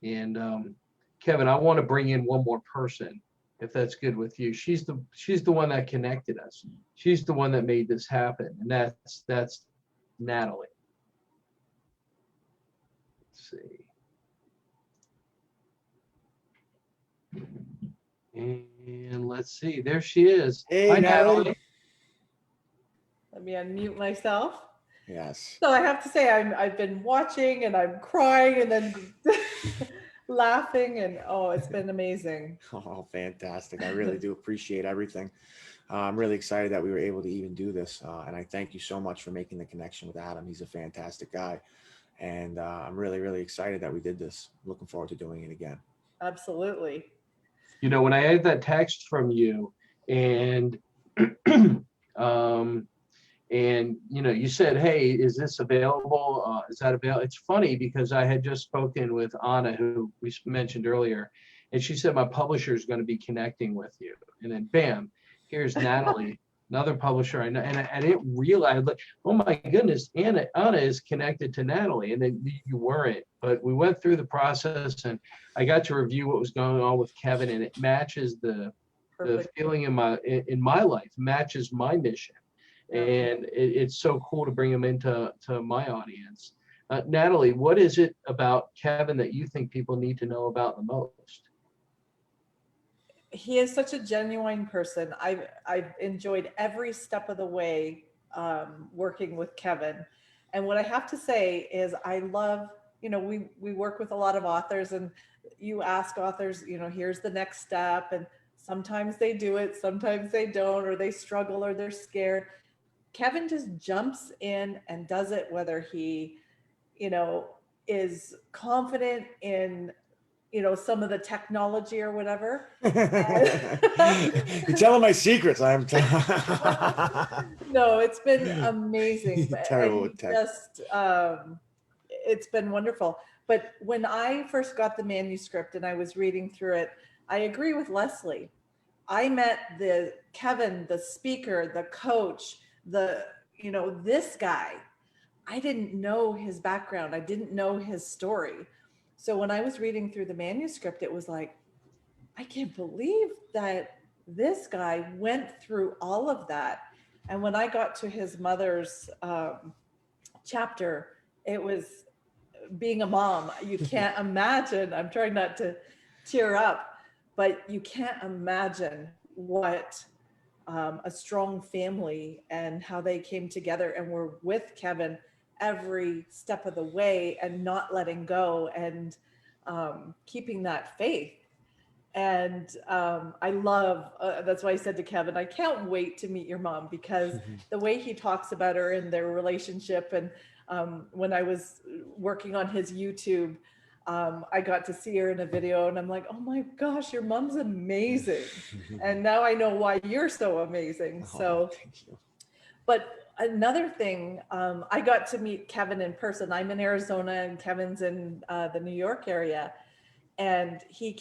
And Kevin, I want to bring in one more person, if that's good with you. She's the one that connected us. She's the one that made this happen. And that's Natalie. Let's see. And let's see, there she is. Hey, Hi, Natalie. Let me unmute myself. Yes. So I have to say, I've been watching and I'm crying and then laughing, and it's been amazing. Oh, fantastic. I really do appreciate everything. I'm really excited that we were able to even do this. And I thank you so much for making the connection with Adam. He's a fantastic guy. And I'm really, really excited that we did this. Looking forward to doing it again. Absolutely. When I had that text from you, and you said, hey, is this available? Is that available? It's funny because I had just spoken with Anna, who we mentioned earlier, and she said my publisher is going to be connecting with you. And then bam, here's Natalie, another publisher I know. And I didn't realize, like, oh my goodness, Anna is connected to Natalie. And then you weren't. But we went through the process, and I got to review what was going on with Kevin, and it matches the feeling in my life, matches my mission. And it's so cool to bring him into my audience. Natalie, what is it about Kevin that you think people need to know about the most? He is such a genuine person. I've enjoyed every step of the way working with Kevin. And what I have to say is I love, we work with a lot of authors, and you ask authors, here's the next step. And sometimes they do it, sometimes they don't, or they struggle, or they're scared. Kevin just jumps in and does it, whether he, is confident in, some of the technology or whatever. You're telling my secrets. No, it's been amazing. Terrible with tech. It's been wonderful. But when I first got the manuscript and I was reading through it, I agree with Leslie. I met Kevin, the speaker, the coach, this guy. I didn't know his background. I didn't know his story. So when I was reading through the manuscript, it was like, I can't believe that this guy went through all of that. And when I got to his mother's chapter, it was being a mom. You can't imagine, I'm trying not to tear up, but you can't imagine what a strong family and how they came together and were with Kevin every step of the way and not letting go and keeping that faith. And I love, that's why I said to Kevin, I can't wait to meet your mom, because the way he talks about her and their relationship. And when I was working on his YouTube, I got to see her in a video and I'm like, oh my gosh, your mom's amazing. And now I know why you're so amazing. So, thank you. but another thing, I got to meet Kevin in person. I'm in Arizona and Kevin's in the New York area. And he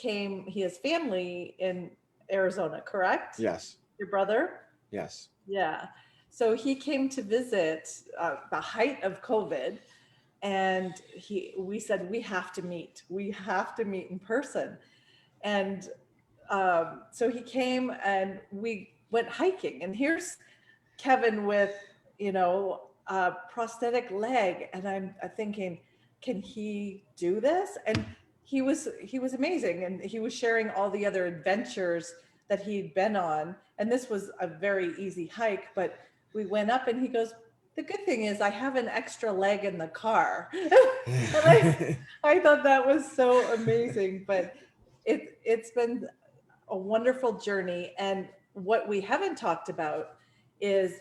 has family in Arizona, correct? Yes. Your brother? Yes. Yeah. So he came to visit the height of COVID, and we said, we have to meet. We have to meet in person. And so he came and we went hiking. And here's Kevin with, a prosthetic leg. And I'm thinking, can he do this? And he was amazing. And he was sharing all the other adventures that he'd been on. And this was a very easy hike, but we went up and he goes, the good thing is I have an extra leg in the car. And I thought that was so amazing, but it's been a wonderful journey. And what we haven't talked about is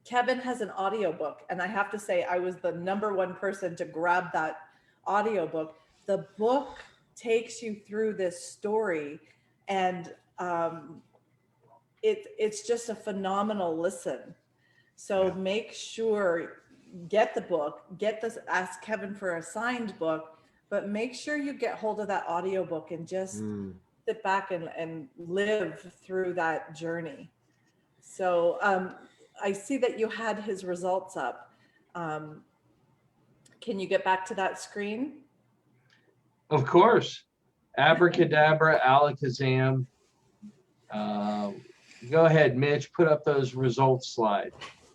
Kevin has an audiobook, and I have to say I was the #1 person to grab that audiobook. The book takes you through this story, and it's just a phenomenal listen. So make sure, get the book, ask Kevin for a signed book, but make sure you get hold of that audiobook and just sit back and live through that journey. So I see that you had his results up. Can you get back to that screen? Of course. Abracadabra, alakazam. Go ahead, Mitch, put up those results slide.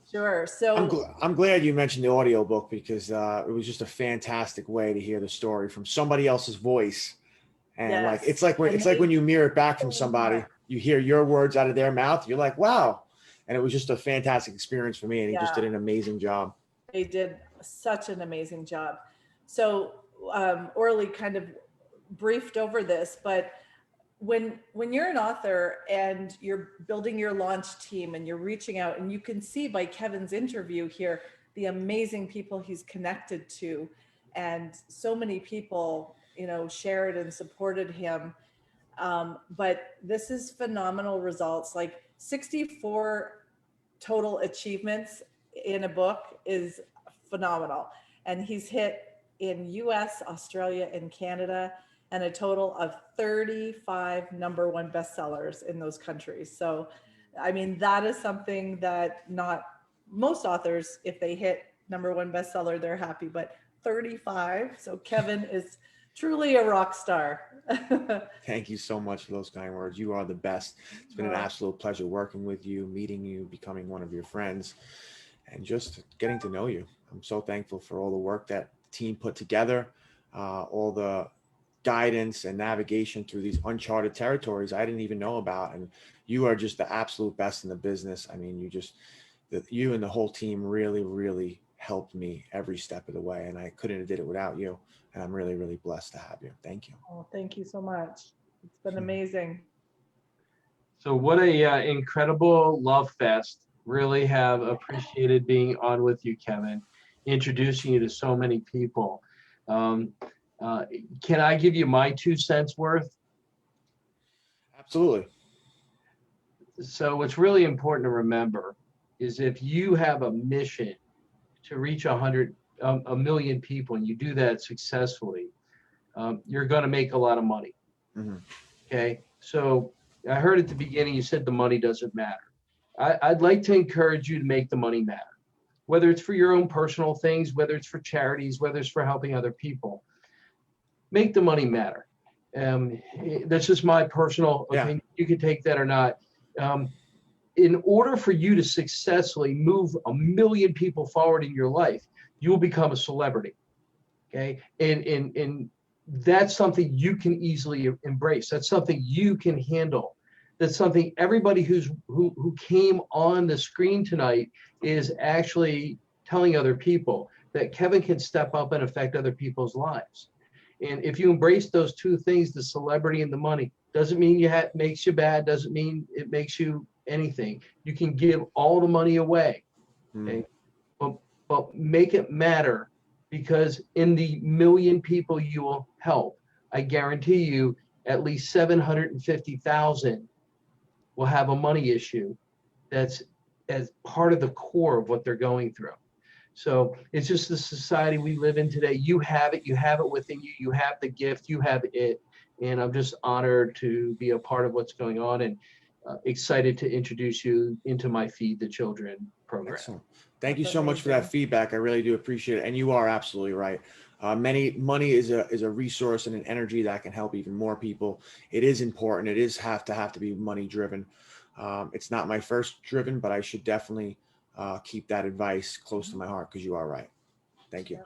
Sure. So I'm glad you mentioned the audiobook, because it was just a fantastic way to hear the story from somebody else's voice. And like, yes. it's like when you mirror it back from somebody, you hear your words out of their mouth, you're like, wow. And it was just a fantastic experience for me. And he just did an amazing job. They did such an amazing job. So Orly kind of briefed over this, but when you're an author and you're building your launch team and you're reaching out, and you can see by Kevin's interview here, the amazing people he's connected to, and so many people, shared and supported him. But this is phenomenal results, like 64 total achievements in a book is phenomenal. And he's hit in US, Australia, and Canada, and a total of 35 #1 bestsellers in those countries. So, I mean, that is something that not most authors, if they hit #1 bestseller, they're happy, but 35. So Kevin is truly a rock star. Thank you so much for those kind words. You are the best. It's been an absolute pleasure working with you, meeting you, becoming one of your friends, and just getting to know you. I'm so thankful for all the work that the team put together, all the guidance and navigation through these uncharted territories I didn't even know about. And you are just the absolute best in the business. I mean, you and the whole team really, really helped me every step of the way. And I couldn't have did it without you. And I'm really, really blessed to have you. Thank you. Oh, thank you so much. It's been amazing. So what a incredible love fest. Really have appreciated being on with you, Kevin, introducing you to so many people. Can I give you my 2 cents worth? Absolutely. So what's really important to remember is if you have a mission to reach a million people, and you do that successfully, you're going to make a lot of money. Okay. So I heard at the beginning, you said the money doesn't matter. I'd like to encourage you to make the money matter, whether it's for your own personal things, whether it's for charities, whether it's for helping other people. make the money matter. That's just my personal Yeah. opinion. You can take that or not. In order for you to successfully move 1 million people forward in your life, you will become a celebrity. Okay. And that's something you can easily embrace. That's something you can handle. That's something everybody who came on the screen tonight is actually telling other people that Kevin can step up and affect other people's lives. And if you embrace those two things, the celebrity and the money, doesn't mean makes you bad, doesn't mean it makes you anything. You can give all the money away, okay? But make it matter, because in the 1 million people you will help, I guarantee you at least 750,000 will have a money issue that's as part of the core of what they're going through. So it's just the society we live in today. You have it within you. You have the gift, you have it. And I'm just honored to be a part of what's going on, and excited to introduce you into my Feed the Children program. Excellent. Thank you so much for that feedback. I really do appreciate it. And you are absolutely right. Money is a resource and an energy that can help even more people. It is important. It is have to be money driven. It's not my first driven, but I should definitely keep that advice close to my heart, because you are right. Thank you.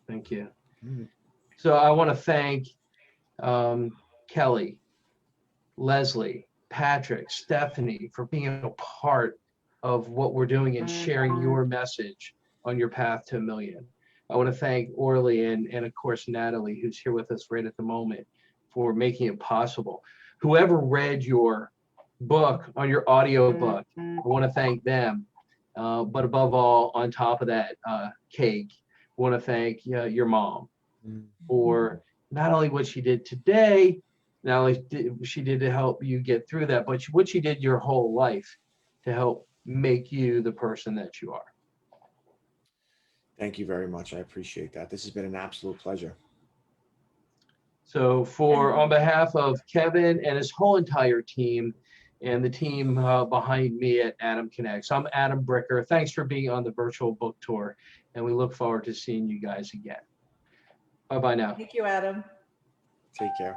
Thank you. Mm. So I want to thank Kelly, Leslie, Patrick, Stephanie for being a part of what we're doing and sharing your message on your path to 1 million. I want to thank Orly and of course Natalie, who's here with us right at the moment, for making it possible. Whoever read your book on your audio book, I want to thank them. But above all, on top of that cake, I want to thank your mom for not only what she did today, not only she did to help you get through that, but what she did your whole life to help make you the person that you are. Thank you very much. I appreciate that. This has been an absolute pleasure. So on behalf of Kevin and his whole entire team, and the team behind me at Adam Connects, I'm Adam Bricker. Thanks for being on the virtual book tour, and we look forward to seeing you guys again. Bye-bye now. Thank you, Adam. Take care.